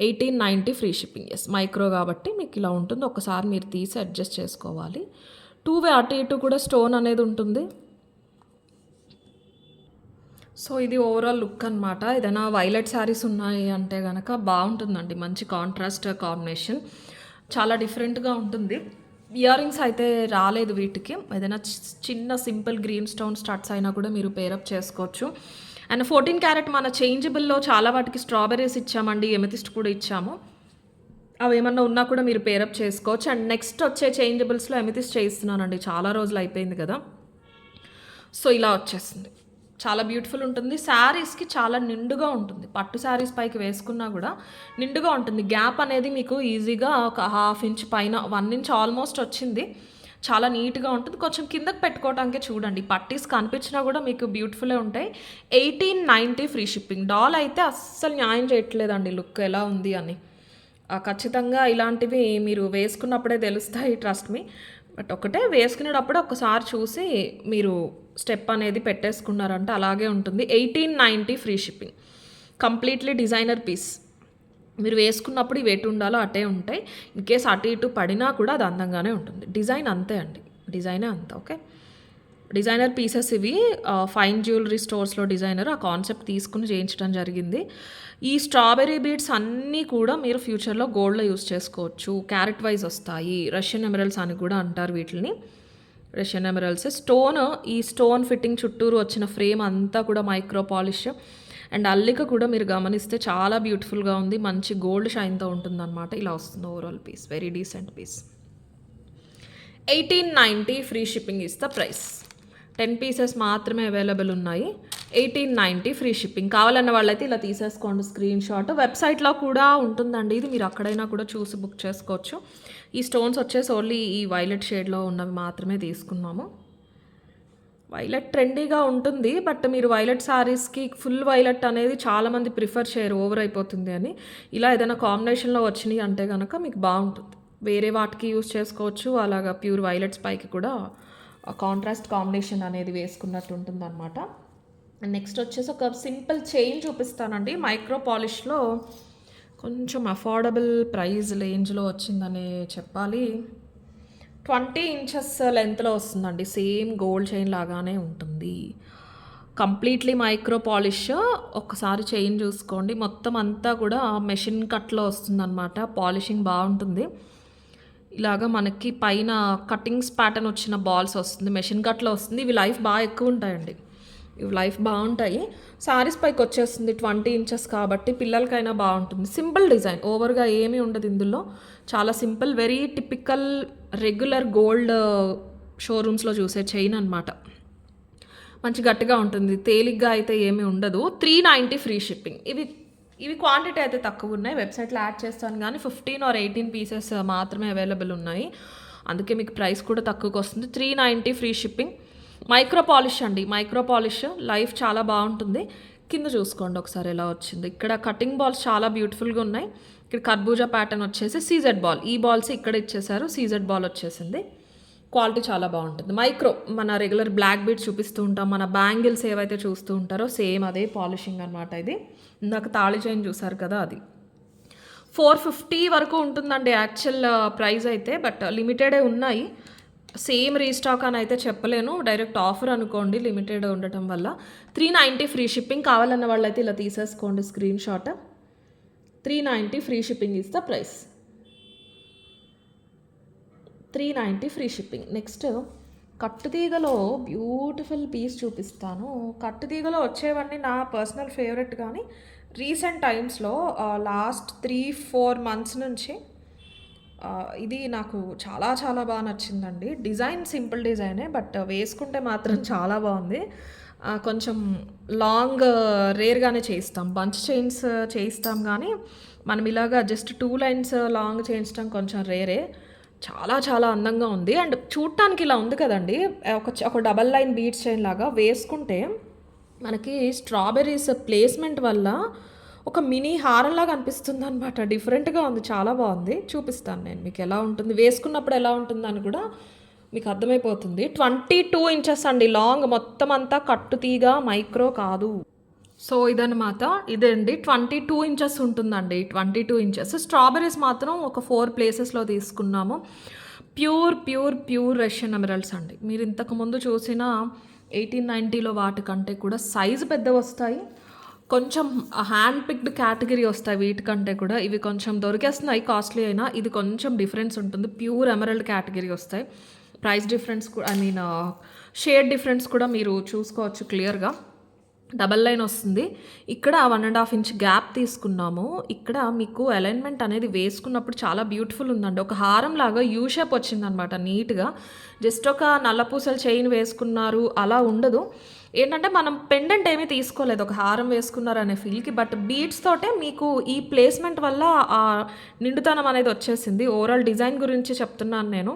1890 ఫ్రీ షిప్పింగ్. ఎస్, మైక్రో కాబట్టి మీకు ఇలా ఉంటుంది. ఒకసారి మీరు తీసి అడ్జస్ట్ చేసుకోవాలి. 2-way అటు ఇటు కూడా స్టోన్ అనేది ఉంటుంది. సో ఇది ఓవరాల్ లుక్ అనమాట. ఏదైనా వైలెట్ శారీస్ ఉన్నాయి అంటే కనుక బాగుంటుందండి, మంచి కాంట్రాస్ట్ కాంబినేషన్, చాలా డిఫరెంట్గా ఉంటుంది. ఇయర్ రింగ్స్ అయితే రాలేదు వీటికి. ఏదైనా చిన్న సింపుల్ గ్రీన్ స్టోన్ స్టడ్స్ అయినా కూడా మీరు పేరప్ చేసుకోవచ్చు. అండ్ 14 క్యారెట్ మన చేంజబుల్లో చాలా వాటికి స్ట్రాబెర్రీస్ ఇచ్చామండి, ఎమెతిస్ట్ కూడా ఇచ్చాము. అవి ఏమన్నా ఉన్నా కూడా మీరు పేరప్ చేసుకోవచ్చు. అండ్ నెక్స్ట్ వచ్చే చేంజబుల్స్లో ఎమెతిస్ట్ చేయిస్తున్నానండి, చాలా రోజులు అయిపోయింది కదా. సో ఇలా వచ్చేస్తుంది, చాలా బ్యూటిఫుల్ ఉంటుంది. శారీస్కి చాలా నిండుగా ఉంటుంది. పట్టు శారీస్ పైకి వేసుకున్నా కూడా నిండుగా ఉంటుంది. గ్యాప్ అనేది మీకు ఈజీగా ఒక 1/2 ఇంచ్ పైన 1 ఇంచ్ ఆల్మోస్ట్ వచ్చింది. చాలా నీట్గా ఉంటుంది. కొంచెం కిందకి పెట్టుకోవడానికే చూడండి, పట్టీస్ కనిపించినా కూడా మీకు బ్యూటిఫుల్లే ఉంటాయి. 1890 ఫ్రీ షిప్పింగ్. డాల్ అయితే అస్సలు న్యాయం చేయట్లేదండి లుక్ ఎలా ఉంది అని. ఖచ్చితంగా ఇలాంటివి మీరు వేసుకున్నప్పుడే తెలుస్తాయి, ట్రస్ట్ మీ. బట్ ఒకటే వేసుకునేటప్పుడు ఒకసారి చూసి మీరు స్టెప్ అనేది పెట్టేసుకున్నారంటే అలాగే ఉంటుంది. 1890 free shipping. Completely designer piece. మీరు వేసుకున్నప్పుడు ఇవి ఎటు ఉండాలో అటే ఉంటాయి. ఇన్ కేస్ అటు ఇటు పడినా కూడా అది అందంగానే ఉంటుంది. డిజైన్ అంతే అండి, డిజైనే అంత. ఓకే, డిజైనర్ పీసెస్ ఇవి. ఫైన్ జ్యువెలరీ స్టోర్స్లో డిజైనర్ ఆ కాన్సెప్ట్ తీసుకుని చేయించడం జరిగింది. ఈ స్ట్రాబెర్రీ బీడ్స్ అన్నీ కూడా మీరు ఫ్యూచర్లో గోల్డ్లో యూస్ చేసుకోవచ్చు. క్యారెట్ వైజ్ వస్తాయి. రష్యన్ ఎమరల్స్ అని కూడా అంటారు వీటిని. రష్యన్ ఎమరల్స్ స్టోన్, ఈ స్టోన్ ఫిట్టింగ్ చుట్టూరు వచ్చిన ఫ్రేమ్ అంతా కూడా మైక్రో పాలిష్. అండ్ అల్లిక కూడా మీరు గమనిస్తే చాలా బ్యూటిఫుల్గా ఉంది. మంచి గోల్డ్ షైన్తో ఉంటుందన్నమాట. ఇలా వస్తుంది overall piece. Very decent piece. 1890 free shipping is the price. 10 pieces మాత్రమే అవైలబుల్ ఉన్నాయి. 1890 ఫ్రీ షిప్పింగ్. కావాలన్న వాళ్ళైతే ఇలా తీసేసుకోండి స్క్రీన్ షాట్. వెబ్సైట్లో కూడా ఉంటుందండి ఇది, మీరు అక్కడైనా కూడా చూసి బుక్ చేసుకోవచ్చు. ఈ స్టోన్స్ వచ్చేసి ఓన్లీ ఈ వైలెట్ షేడ్లో ఉన్నవి మాత్రమే తీసుకున్నాము. వైలెట్ ట్రెండీగా ఉంటుంది, బట్ మీరు వైలెట్ శారీస్కి ఫుల్ వైలెట్ అనేది చాలామంది ప్రిఫర్ చేయరు, ఓవర్ అయిపోతుంది అని. ఇలా ఏదైనా కాంబినేషన్లో వచ్చినాయి అంటే కనుక మీకు బాగుంటుంది. వేరే వాటికి యూస్ చేసుకోవచ్చు, అలాగా ప్యూర్ వైలెట్స్ పైకి కూడా కాంట్రాస్ట్ కాంబినేషన్ అనేది వేసుకున్నట్టు ఉంటుంది అనమాట. నెక్స్ట్ వచ్చేసి ఒక సింపుల్ చైన్ చూపిస్తానండి. మైక్రో పాలిష్లో కొంచెం అఫోర్డబుల్ ప్రైస్ రేంజ్లో వచ్చిందని చెప్పాలి. 20 ఇంచెస్ లెంత్లో వస్తుందండి. సేమ్ గోల్డ్ చైన్ లాగానే ఉంటుంది. Completely micro polish. ఒక్కసారి చైన్ చూసుకోండి, మొత్తం అంతా కూడా మెషిన్ కట్లో వస్తుందన్నమాట. పాలిషింగ్ బాగుంటుంది. ఇలాగా మనకి పైన కటింగ్స్ ప్యాటర్న్ వచ్చిన బాల్స్ వస్తుంది, మెషిన్ కట్లో వస్తుంది. ఇవి లైఫ్ బాగా ఎక్కువ ఉంటాయండి, ఇవి లైఫ్ బాగుంటాయి. సారీస్ పైకి వచ్చేస్తుంది 20 ఇంచెస్ కాబట్టి పిల్లలకైనా బాగుంటుంది. సింపుల్ డిజైన్, ఓవర్గా ఏమీ ఉండదు ఇందులో. చాలా simple, very typical regular gold షోరూమ్స్లో చూసే చైన్ అనమాట. మంచి గట్టిగా ఉంటుంది, తేలిగ్గా అయితే ఏమీ ఉండదు. 390 ఫ్రీ షిప్పింగ్. ఇవి క్వాంటిటీ అయితే తక్కువ ఉన్నాయి, వెబ్సైట్లో యాడ్ చేస్తాను కానీ 15 or 18 పీసెస్ మాత్రమే అవైలబుల్ ఉన్నాయి. అందుకే మీకు ప్రైస్ కూడా తక్కువకి వస్తుంది. 390 ఫ్రీ షిప్పింగ్. మైక్రో పాలిష్ అండి, మైక్రో పాలిష్ లైఫ్ చాలా బాగుంటుంది. కింద చూసుకోండి ఒకసారి ఎలా వచ్చింది. ఇక్కడ కటింగ్ బాల్స్ చాలా బ్యూటిఫుల్గా ఉన్నాయి. ఇక్కడ కర్బూజా ప్యాటర్న్ వచ్చేసి సీజెడ్ బాల్, ఈ బాల్స్ ఇక్కడ ఇచ్చేసారు, సీజెడ్ బాల్ వచ్చేసింది. క్వాలిటీ చాలా బాగుంటుంది. మైక్రో, మన రెగ్యులర్ బ్లాక్ బీడ్స్ చూపిస్తూ ఉంటాం, మన బ్యాంగిల్స్ ఏవైతే చూస్తూ ఉంటారో సేమ్ అదే పాలిషింగ్ అనమాట. ఇది ఇందాక తాళి చైన్ చూసారు కదా, అది 450 వరకు ఉంటుందండి యాక్చువల్ ప్రైస్ అయితే, బట్ లిమిటెడే ఉన్నాయి. సేమ్ రీస్టాక్ అని అయితే చెప్పలేను, డైరెక్ట్ ఆఫర్ అనుకోండి లిమిటెడ్ ఉండటం వల్ల. 390 ఫ్రీ షిప్పింగ్. కావాలన్న వాళ్ళైతే ఇలా తీసేసుకోండి screen shot. 390 free shipping is the price. 390 free shipping. Next కట్టుతీగలో బ్యూటిఫుల్ పీస్ చూపిస్తాను. కట్టుతీగలో వచ్చేవన్నీ నా పర్సనల్ ఫేవరెట్, కానీ రీసెంట్ టైమ్స్లో లాస్ట్ 3-4 మంత్స్ నుంచి ఇది నాకు చాలా చాలా బాగా నచ్చిందండి. డిజైన్ సింపుల్ డిజైనే, బట్ వేసుకుంటే మాత్రం చాలా బాగుంది. కొంచెం లాంగ్ రేర్గానే చేయిస్తాం, బంచ్ చైన్స్ చేయిస్తాం, కానీ మనం ఇలాగా జస్ట్ 2 లైన్స్ లాంగ్ చేయించడం కొంచెం రేరే. చాలా చాలా అందంగా ఉంది. అండ్ చూడటానికి ఇలా ఉంది కదండి, ఒక డబల్ లైన్ బీడ్స్ చైన్ లాగా వేసుకుంటే మనకి స్ట్రాబెర్రీస్ ప్లేస్మెంట్ వల్ల ఒక మినీ హారంలాగా అనిపిస్తుంది అనమాట. డిఫరెంట్గా ఉంది, చాలా బాగుంది. చూపిస్తాను నేను మీకు ఎలా ఉంటుంది, వేసుకున్నప్పుడు ఎలా ఉంటుందని కూడా మీకు అర్థమైపోతుంది. 22 ఇంచెస్ అండి లాంగ్, మొత్తం అంతా కట్టుతీగ, మైక్రో కాదు. సో ఇదన్నమాట, ఇదే అండి 22 ఇంచెస్ ఉంటుందండి. 22 ఇంచెస్. స్ట్రాబెర్రీస్ మాత్రం ఒక 4 ప్లేసెస్లో తీసుకున్నాము. ప్యూర్ రష్యన్ ఎమరల్డ్స్ అండి. మీరు ఇంతకుముందు చూసిన 1890లో వాటికంటే కూడా సైజు పెద్ద వస్తాయి, కొంచెం హ్యాండ్ పిక్డ్ కేటగిరీ వస్తాయి వీటికంటే కూడా. ఇవి కొంచెం దొరికేస్తున్నాయి కాస్ట్లీ అయినా, ఇది కొంచెం డిఫరెన్స్ ఉంటుంది. ప్యూర్ ఎమరల్డ్ కేటగిరీ వస్తాయి. ప్రైస్ డిఫరెన్స్ కూడా, షేడ్ డిఫరెన్స్ కూడా మీరు చూసుకోవచ్చు క్లియర్గా. డబల్ లైన్ వస్తుంది. ఇక్కడ 1.5 ఇంచ్ గ్యాప్ తీసుకున్నాము. ఇక్కడ మీకు అలైన్మెంట్ అనేది వేసుకున్నప్పుడు చాలా బ్యూటిఫుల్ ఉందండి. ఒక హారం లాగా యూ షేప్ వచ్చిందనమాట నీట్గా. జస్ట్ ఒక నల్లపూసల చైన్ వేసుకున్నారు అలా ఉండదు. ఏంటంటే మనం పెండెంట్ ఏమీ తీసుకోలేదు, ఒక హారం వేసుకున్నారు అనే ఫీల్కి. బట్ బీడ్స్ తోటే మీకు ఈ ప్లేస్మెంట్ వల్ల ఆ నిండుతనం అనేది వచ్చేసింది. ఓవరాల్ డిజైన్ గురించి చెప్తున్నాను నేను.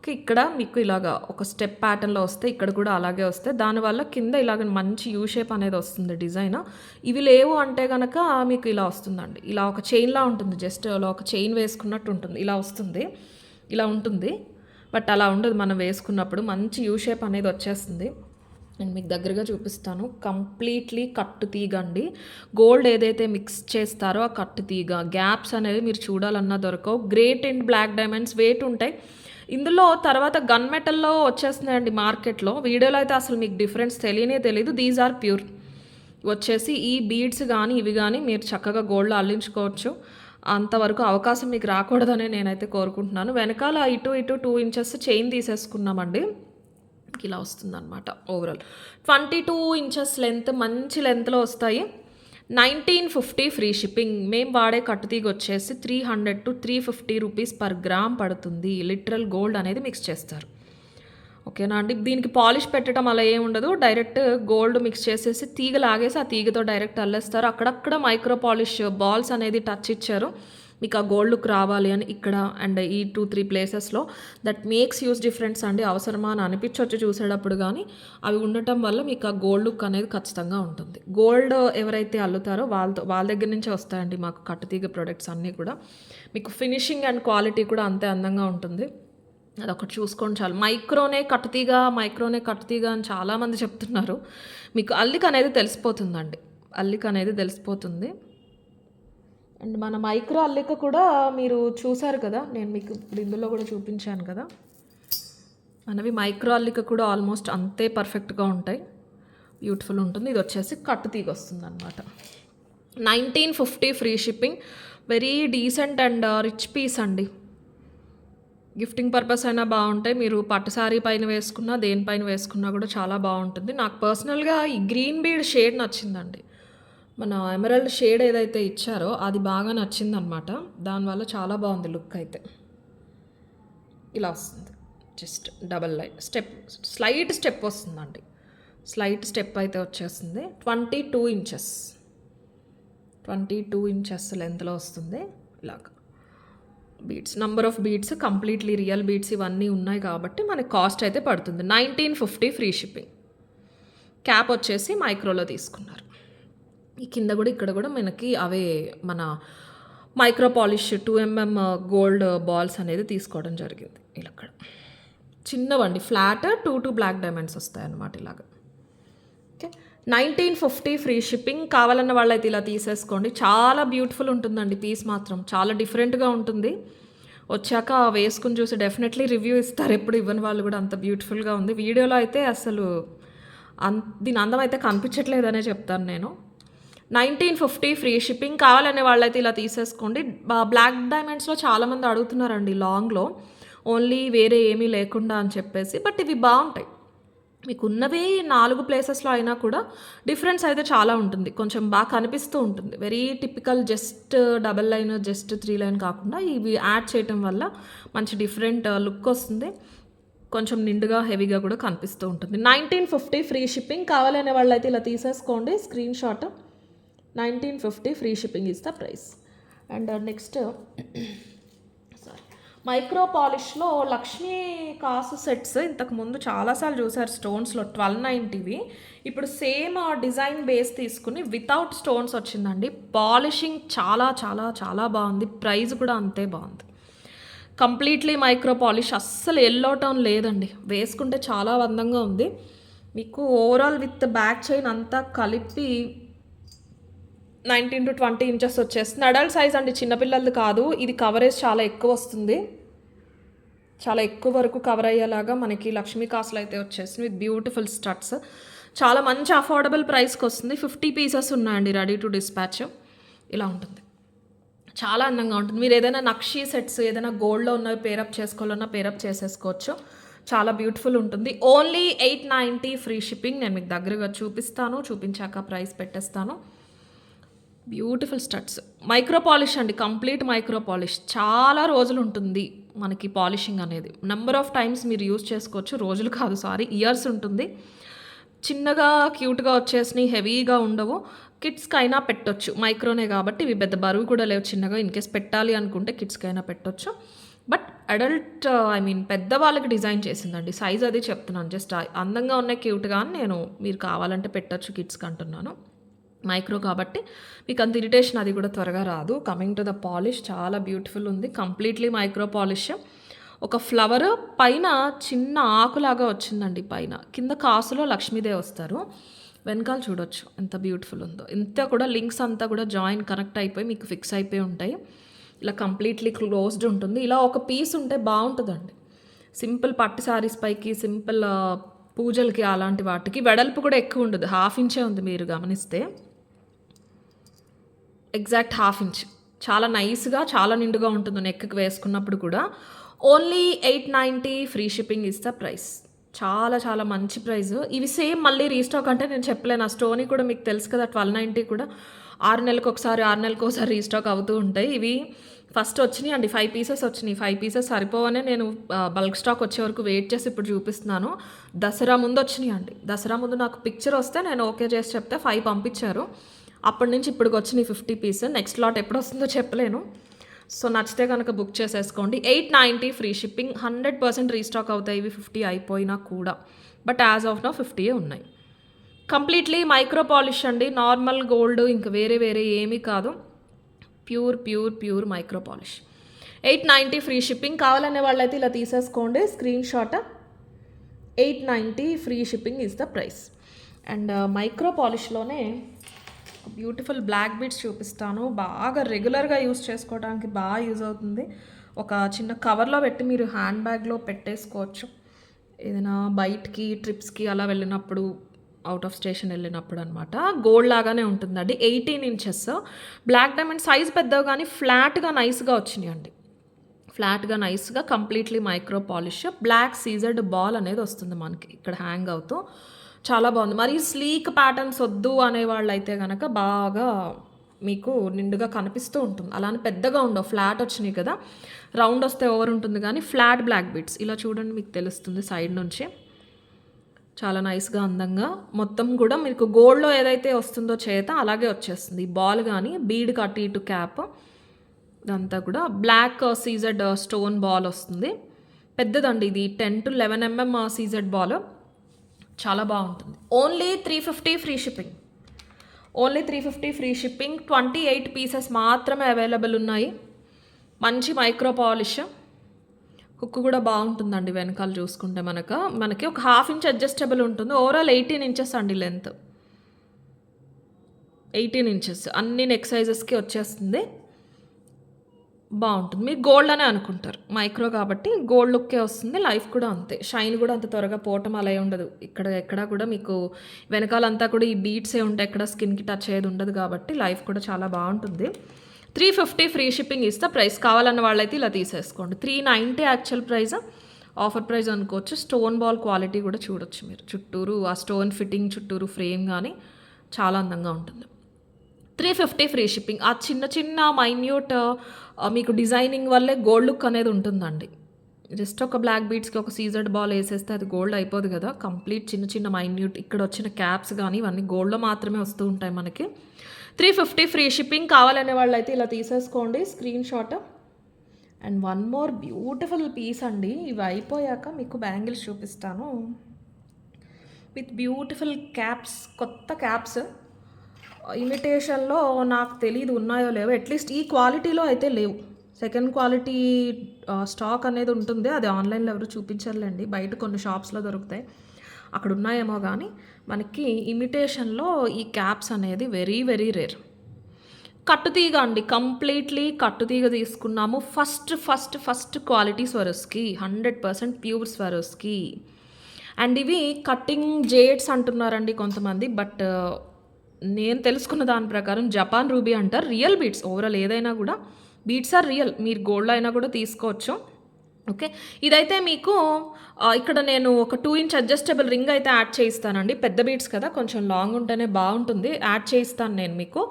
ఓకే. ఇక్కడ మీకు ఇలాగా ఒక స్టెప్ ప్యాటర్న్‌లో వస్తాయి. ఇక్కడ కూడా అలాగే వస్తాయి. దానివల్ల కింద ఇలాగ మంచి యూ షేప్ అనేది వస్తుంది డిజైన్. ఇవి లేవు అంటే గనక మీకు ఇలా వస్తుందండి. ఇలా ఒక చైన్‌లా ఉంటుంది. జస్ట్ అలా ఒక చైన్ వేసుకున్నట్టు ఉంటుంది. ఇలా వస్తుంది. ఇలా ఉంటుంది. బట్ అలా ఉండదు మనం వేసుకున్నప్పుడు. మంచి యూ షేప్ అనేది వచ్చేస్తుంది. నేను మీకు దగ్గరగా చూపిస్తాను. కంప్లీట్లీ కట్టు తీగ అండి. గోల్డ్ ఏదైతే మిక్స్ చేస్తారో ఆ కట్టు తీగ. గ్యాప్స్ అనేవి మీరు చూడాలన్నా దొరకవు. Great and black diamonds weight ఉంటాయి. ఇందులో తర్వాత గన్ మెటల్‌లో వచ్చేస్తున్నాయండి మార్కెట్‌లో. వీడియోలో అయితే అసలు మీకు డిఫరెన్స్ తెలియనే తెలీదు. These are pure. వచ్చేసి ఈ బీడ్స్ గానీ, ఇవి గానీ మీరు చక్కగా గోల్డ్‌లో అల్లించుకోవచ్చు. అంతవరకు అవకాశం మీకు రాకూడదనే నేనైతే కోరుకుంటున్నాను. వెనకాల ఇటు 2 ఇంచెస్ చైన్ తీసేసుకున్నామండి. ఇలా వస్తుందన్నమాట ఓవరాల్. 22 ఇంచెస్ లెంత్ మంచి లెంత్‌లో వస్తాయి. 1950 ఫ్రీ షిప్పింగ్. మేము వాడే కట్టుతీగ వచ్చేసి 300 to 350 రూపీస్ పర్ గ్రామ్ పడుతుంది. లిటరల్ గోల్డ్ అనేది మిక్స్ చేస్తారు. ఓకేనా అండి. దీనికి పాలిష్ పెట్టడం అలా ఏమి ఉండదు. డైరెక్ట్ గోల్డ్ మిక్స్ చేసేసి తీగ లాగేసి ఆ తీగతో డైరెక్ట్ అల్లేస్తారు. అక్కడక్కడ మైక్రో పాలిష్ బాల్స్ అనేది టచ్ ఇచ్చారు. మీకు ఆ గోల్డ్ లుక్ రావాలి అని ఇక్కడ అండ్ ఈ 2-3 ప్లేసెస్లో. దట్ మేక్స్ యూస్ డిఫరెన్స్ అండి. అవసరమా అని అనిపించవచ్చు చూసేటప్పుడు, కానీ అవి ఉండటం వల్ల మీకు ఆ గోల్డ్ లుక్ అనేది ఖచ్చితంగా ఉంటుంది. గోల్డ్ ఎవరైతే అల్లుతారో వాళ్ళ దగ్గర నుంచే వస్తాయండి మాకు కట్టుతీగ ప్రొడక్ట్స్ అన్నీ కూడా. మీకు ఫినిషింగ్ అండ్ క్వాలిటీ కూడా అంతే అందంగా ఉంటుంది. అదొకటి చూసుకోండి చాలు. మైక్రోనే కట్టుతీగ అని చాలామంది చెప్తున్నారు. మీకు అల్లిక అనేది తెలిసిపోతుందండి. అల్లిక అనేది తెలిసిపోతుంది. అండ్ మన మైక్రో అల్లిక కూడా మీరు చూసారు కదా, నేను మీకు ఇప్పుడు ఇందులో కూడా చూపించాను కదా. మనవి మైక్రో అల్లిక కూడా ఆల్మోస్ట్ అంతే పర్ఫెక్ట్గా ఉంటాయి. బ్యూటిఫుల్ ఉంటుంది. ఇది వచ్చేసి కట్టుతీగ వస్తుంది అనమాట. 1950 free shipping. Very decent and rich piece అండి. గిఫ్టింగ్ పర్పస్ అయినా బాగుంటాయి. మీరు పట్టు సారీ పైన వేసుకున్నా దేనిపైన వేసుకున్నా కూడా చాలా బాగుంటుంది. నాకు పర్సనల్గా ఈ గ్రీన్ బీడ్ షేడ్ నచ్చిందండి. మన ఎమరల్డ్ షేడ్ ఏదైతే ఇచ్చారో అది బాగా నచ్చిందనమాట. దానివల్ల చాలా బాగుంది లుక్ అయితే. ఇలా వస్తుంది. Just double line slight step వస్తుందండి. స్లైట్ స్టెప్ అయితే వచ్చేస్తుంది. 22 ఇంచెస్ లెంత్లో వస్తుంది. ఇలాగ beads, number of beads completely real beads ఇవన్నీ ఉన్నాయి కాబట్టి మనకి కాస్ట్ అయితే పడుతుంది. 1950 ఫ్రీ షిప్పింగ్. క్యాప్ వచ్చేసి మైక్రోలో తీసుకున్నారు. ఈ కింద కూడా ఇక్కడ కూడా మనకి అవే మన micro polish 2mm gold balls అనేది తీసుకోవడం జరిగింది. ఇలా అక్కడ చిన్నవండి, ఫ్లాట్ 2 బ్లాక్ డైమండ్స్ వస్తాయి అన్నమాట ఇలాగ. ఓకే. 1950 free shipping. కావాలన్న వాళ్ళైతే ఇలా తీసేసుకోండి. చాలా బ్యూటిఫుల్ ఉంటుందండి పీస్ మాత్రం. చాలా డిఫరెంట్గా ఉంటుంది. వచ్చాక వేసుకుని చూసి డెఫినెట్లీ రివ్యూ ఇస్తారు. ఎప్పుడు ఇవ్వని వాళ్ళు కూడా అంత బ్యూటిఫుల్గా ఉంది. వీడియోలో అయితే అసలు దీని అందం అయితే కనిపించట్లేదనే చెప్తాను నేను. 1950 ఫ్రీ షిప్పింగ్. కావాలనే వాళ్ళైతే ఇలా తీసేసుకోండి. బ్లాక్ డైమండ్స్లో చాలామంది అడుగుతున్నారండి లాంగ్లో, ఓన్లీ వేరే ఏమీ లేకుండా అని చెప్పేసి. బట్ ఇవి బాగుంటాయి. మీకు ఉన్నవి 4 ప్లేసెస్లో అయినా కూడా డిఫరెన్స్ అయితే చాలా ఉంటుంది. కొంచెం బాగా కనిపిస్తూ ఉంటుంది. Very typical just double line, just 3 line కాకుండా ఇవి యాడ్ చేయటం వల్ల మంచి డిఫరెంట్ లుక్ వస్తుంది. కొంచెం నిండుగా హెవీగా కూడా కనిపిస్తూ ఉంటుంది. 1950 ఫ్రీ షిప్పింగ్. కావాలనే వాళ్ళైతే ఇలా తీసేసుకోండి. Screen shot. 1950 free shipping is the price. And next micro పాలిష్లో లక్ష్మీ కాసు సెట్స్ ఇంతకుముందు చాలాసార్లు చూసారు. స్టోన్స్లో 1290వి. ఇప్పుడు సేమ్ డిజైన్ బేస్ తీసుకుని వితౌట్ స్టోన్స్ వచ్చిందండి. పాలిషింగ్ చాలా చాలా చాలా బాగుంది. ప్రైస్ కూడా అంతే బాగుంది. Completely micro polish. అస్సలు ఎల్లో టోన్ లేదండి. వేసుకుంటే చాలా అందంగా ఉంది. మీకు ఓవరాల్ విత్ బ్యాక్ చైన్ అంతా కలిపి 19 to 20 ఇంచెస్ వచ్చేస్తుంది. అడల్ట్ సైజ్ అండి, చిన్నపిల్లలది కాదు. ఇది కవరేజ్ చాలా ఎక్కువ వస్తుంది. చాలా ఎక్కువ వరకు కవర్ అయ్యేలాగా మనకి లక్ష్మీ కాసులు అయితే వచ్చేసింది విత్ బ్యూటిఫుల్ స్టడ్స్. చాలా మంచి అఫోర్డబుల్ ప్రైస్కి వస్తుంది. 50 పీసెస్ ఉన్నాయండి రెడీ టు డిస్పాచ్. ఇలా ఉంటుంది. చాలా అందంగా ఉంటుంది. మీరు ఏదైనా నక్షీ సెట్స్ ఏదైనా గోల్డ్లో ఉన్నవి పేరప్ చేసుకోవాలన్నా పేరప్ చేసేసుకోవచ్చు. చాలా బ్యూటిఫుల్ ఉంటుంది. Only 890 free shipping. నేను మీకు దగ్గరగా చూపిస్తాను. చూపించాక ప్రైస్ పెట్టేస్తాను. Beautiful studs. మైక్రో పాలిష్ అండి. Complete micro polish. చాలా రోజులు ఉంటుంది మనకి పాలిషింగ్ అనేది. నెంబర్ ఆఫ్ టైమ్స్ మీరు యూజ్ చేసుకోవచ్చు. రోజులు కాదు, ఇయర్స్ ఉంటుంది. చిన్నగా క్యూట్గా వచ్చేసినాయి, హెవీగా ఉండవు. కిడ్స్కి అయినా పెట్టొచ్చు. మైక్రోనే కాబట్టి ఇవి పెద్ద బరువు కూడా లేవు. చిన్నగా ఇన్కేస్ పెట్టాలి అనుకుంటే కిడ్స్కి అయినా పెట్టొచ్చు. బట్ అడల్ట్ పెద్దవాళ్ళకి డిజైన్ చేసిందండి. సైజ్ అది చెప్తున్నాను. జస్ట్ అందంగా ఉన్నాయి క్యూట్‌గా అని నేను మీరు కావాలంటే పెట్టొచ్చు కిడ్స్‌కి అంటున్నాను. మైక్రో కాబట్టి మీకు అంత ఇరిటేషన్ అది కూడా త్వరగా రాదు. కమింగ్ టు ద పాలిష్ చాలా బ్యూటిఫుల్ ఉంది. Completely micro polish. ఒక ఫ్లవర్ పైన చిన్న ఆకులాగా వచ్చిందండి పైన. కింద కాసులో లక్ష్మీదేవి వస్తారు. వెనకాల చూడొచ్చు ఎంత బ్యూటిఫుల్ ఉందో. ఇంత కూడా లింక్స్ అంతా కూడా జాయిన్ కనెక్ట్ అయిపోయి మీకు ఫిక్స్ అయిపోయి ఉంటాయి. ఇలా కంప్లీట్లీ క్లోజ్డ్ ఉంటుంది. ఇలా ఒక పీస్ ఉంటే బాగుంటుందండి. సింపుల్ పట్టు శారీస్ పైకి, సింపుల్ పూజలకి అలాంటి వాటికి. వెడల్పు కూడా ఎక్కువ ఉండదు. 1/2 ఇంచే ఉంది మీరు గమనిస్తే. Exact 1/2 inch. చాలా నైస్‌గా, చాలా నిండుగా ఉంటుంది నెక్‌కి వేసుకున్నప్పుడు కూడా. Only 890 free shipping is the price. చాలా చాలా మంచి ప్రైస్. ఇవి సేమ్ మళ్ళీ రీస్టాక్ అంటే నేను చెప్పలేను. ఆ స్టోనీ కూడా మీకు తెలుసు కదా 1290 కూడా 6 నెలలకొకసారి, 6 నెలలకోసారి రీస్టాక్ అవుతూ ఉంటాయి. ఇవి ఫస్ట్ వచ్చినాయండి. 5 పీసెస్ వచ్చినాయి. 5 పీసెస్ సరిపోవనే నేను బల్క్ స్టాక్ వచ్చే వరకు వెయిట్ చేసి ఇప్పుడు చూపిస్తున్నాను. దసరా ముందు వచ్చినాయండి. దసరా ముందు నాకు పిక్చర్ వస్తే నేను ఓకే చేసి చెప్తే 5 పంపించారు. అప్పటి నుంచి ఇప్పటికి వచ్చినాయి 50 పీస్. నెక్స్ట్ లాట్ ఎప్పుడు వస్తుందో చెప్పలేను. సో నచ్చితే కనుక బుక్ చేసేసుకోండి. 890 ఫ్రీ షిప్పింగ్. 100% రీస్టాక్ అవుతాయి ఇవి 50 అయిపోయినా కూడా. బట్ యాజ్ ఆఫ్ నౌ 50 ఉన్నాయి. కంప్లీట్లీ మైక్రో పాలిష్ అండి. నార్మల్ గోల్డ్ ఇంక వేరే వేరే ఏమీ కాదు. Pure micro polish. 890 free shipping. కావాలనే వాళ్ళైతే ఇలా తీసేసుకోండి screen shot. 890 free shipping is the price. And micro పాలిష్లోనే బ్యూటిఫుల్ బ్లాక్ బీడ్స్ చూపిస్తాను. బాగా రెగ్యులర్గా యూస్ చేసుకోవడానికి బాగా యూజ్ అవుతుంది. ఒక చిన్న కవర్లో పెట్టి మీరు హ్యాండ్ బ్యాగ్లో పెట్టేసుకోవచ్చు. ఏదైనా బయటికి ట్రిప్స్కి అలా వెళ్ళినప్పుడు, అవుట్ ఆఫ్ స్టేషన్ వెళ్ళినప్పుడు అనమాట. గోల్డ్ లాగానే ఉంటుందండి. 18 ఇంచెస్ బ్లాక్ డైమండ్. సైజ్ పెద్దవి కానీ ఫ్లాట్గా నైస్గా వచ్చినాయండి. ఫ్లాట్గా నైస్గా కంప్లీట్లీ మైక్రో పాలిష్. బ్లాక్ సీజర్డ్ బాల్ అనేది వస్తుంది మనకి ఇక్కడ హ్యాంగ్ అవుతూ. చాలా బాగుంది. మరి స్లీక్ ప్యాటర్న్స్ వద్దు అనేవాళ్ళు అయితే కనుక బాగా మీకు నిండుగా కనిపిస్తూ ఉంటుంది. అలానే పెద్దగా ఉండవు. ఫ్లాట్ వచ్చినాయి కదా, రౌండ్ వస్తే ఓవర్ ఉంటుంది కానీ ఫ్లాట్ బ్లాక్ బీడ్స్ ఇలా చూడండి మీకు తెలుస్తుంది సైడ్ నుంచి. చాలా నైస్గా అందంగా మొత్తం కూడా మీకు గోల్డ్లో ఏదైతే వస్తుందో చేత అలాగే వచ్చేస్తుంది. బాల్ కానీ బీడ్ కట్టి ఇటు క్యాప్ ఇదంతా కూడా బ్లాక్ సీజెడ్ స్టోన్ బాల్ వస్తుంది. పెద్దదండి ఇది. 10 to 11 mm సీజెడ్ బాల్. చాలా బాగుంటుంది. Only 350 free shipping. Only 350 free shipping. 28 pieces మాత్రమే అవైలబుల్ ఉన్నాయి. మంచి మైక్రో పాలిష్. హుక్ కూడా బాగుంటుందండి. వెనకాల చూసుకుంటే మనకి ఒక 1/2 ఇంచ్ అడ్జస్టబుల్ ఉంటుంది. ఓవరాల్ 18 ఇంచెస్ అండి లెంత్. 18 ఇంచెస్ అన్ని నెక్ సైజెస్కి వచ్చేస్తుంది. బాగుంటుంది. మీరు గోల్డ్ అనే అనుకుంటారు. మైక్రో కాబట్టి గోల్డ్ లుక్కే వస్తుంది. లైఫ్ కూడా అంతే. షైన్ కూడా అంత త్వరగా పోవటం అలా ఉండదు. ఎక్కడ కూడా మీకు వెనకాలంతా కూడా ఈ బీట్సే ఉంటాయి. ఎక్కడ స్కిన్కి టచ్ అయ్యేది ఉండదు కాబట్టి లైఫ్ కూడా చాలా బాగుంటుంది. 350 ఫ్రీ షిప్పింగ్ ఇస్తే ప్రైస్. కావాలన్న వాళ్ళైతే ఇలా తీసేసుకోండి. 390 యాక్చువల్ ప్రైస్, ఆఫర్ ప్రైస్ అనుకోవచ్చు. స్టోన్ బాల్ క్వాలిటీ కూడా చూడొచ్చు మీరు. చుట్టూరు ఆ స్టోన్ ఫిట్టింగ్ చుట్టూరు ఫ్రేమ్ కానీ చాలా అందంగా ఉంటుంది. 350 ఫ్రీ షిప్పింగ్. ఆ చిన్న మైన్యూట్ మీకు డిజైనింగ్ వల్లే గోల్డ్ లుక్ అనేది ఉంటుందండి. జస్ట్ ఒక బ్లాక్ బీడ్స్కి ఒక సీజర్డ్ బాల్ వేసేస్తే అది గోల్డ్ అయిపోదు కదా. కంప్లీట్ చిన్న మైన్యూట్ ఇక్కడ వచ్చిన క్యాప్స్ కానీ ఇవన్నీ గోల్డ్లో మాత్రమే వస్తూ ఉంటాయి మనకి. 350 ఫ్రీ షిప్పింగ్. కావాలనే వాళ్ళు అయితే ఇలా తీసేసుకోండి screen shot. And one more beautiful piece అండి. ఇవి అయిపోయాక మీకు బ్యాంగిల్స్ చూపిస్తాను విత్ బ్యూటిఫుల్ క్యాప్స్. కొత్త క్యాప్స్ ఇమిటేషన్లో నాకు తెలియదు ఉన్నాయో లేవో. అట్లీస్ట్ ఈ క్వాలిటీలో అయితే లేవు. సెకండ్ క్వాలిటీ స్టాక్ అనేది ఉంటుంది. అది ఆన్లైన్లో ఎవరు చూపించారులేండి. బయట కొన్ని షాప్స్లో దొరుకుతాయి, అక్కడ ఉన్నాయేమో. కానీ మనకి ఇమిటేషన్లో ఈ క్యాప్స్ అనేది వెరీ వెరీ రేర్. కట్టుతీగ అండి. కంప్లీట్లీ కట్టుతీగ తీసుకున్నాము. First quality Swarovski. 100% pure Swarovski. And ఇవి కట్టింగ్ జేడ్స్ అంటున్నారండి కొంతమంది. బట్ నేను తెలుసుకున్న దాని ప్రకారం జపాన్ రూబీ అంటారు. Real beats. ఓవరాల్ ఏదైనా కూడా బీట్స్ ఆర్ రియల్. మీరు గోల్డ్ అయినా కూడా తీసుకోవచ్చు. ఓకే, ఇదైతే మీకు ఇక్కడ నేను ఒక 2 ఇంచ్ అడ్జస్టబుల్ రింగ్ అయితే యాడ్ చేయిస్తానండి. పెద్ద బీట్స్ కదా, కొంచెం లాంగ్ ఉంటేనే బాగుంటుంది. యాడ్ చేయిస్తాను నేను మీకు.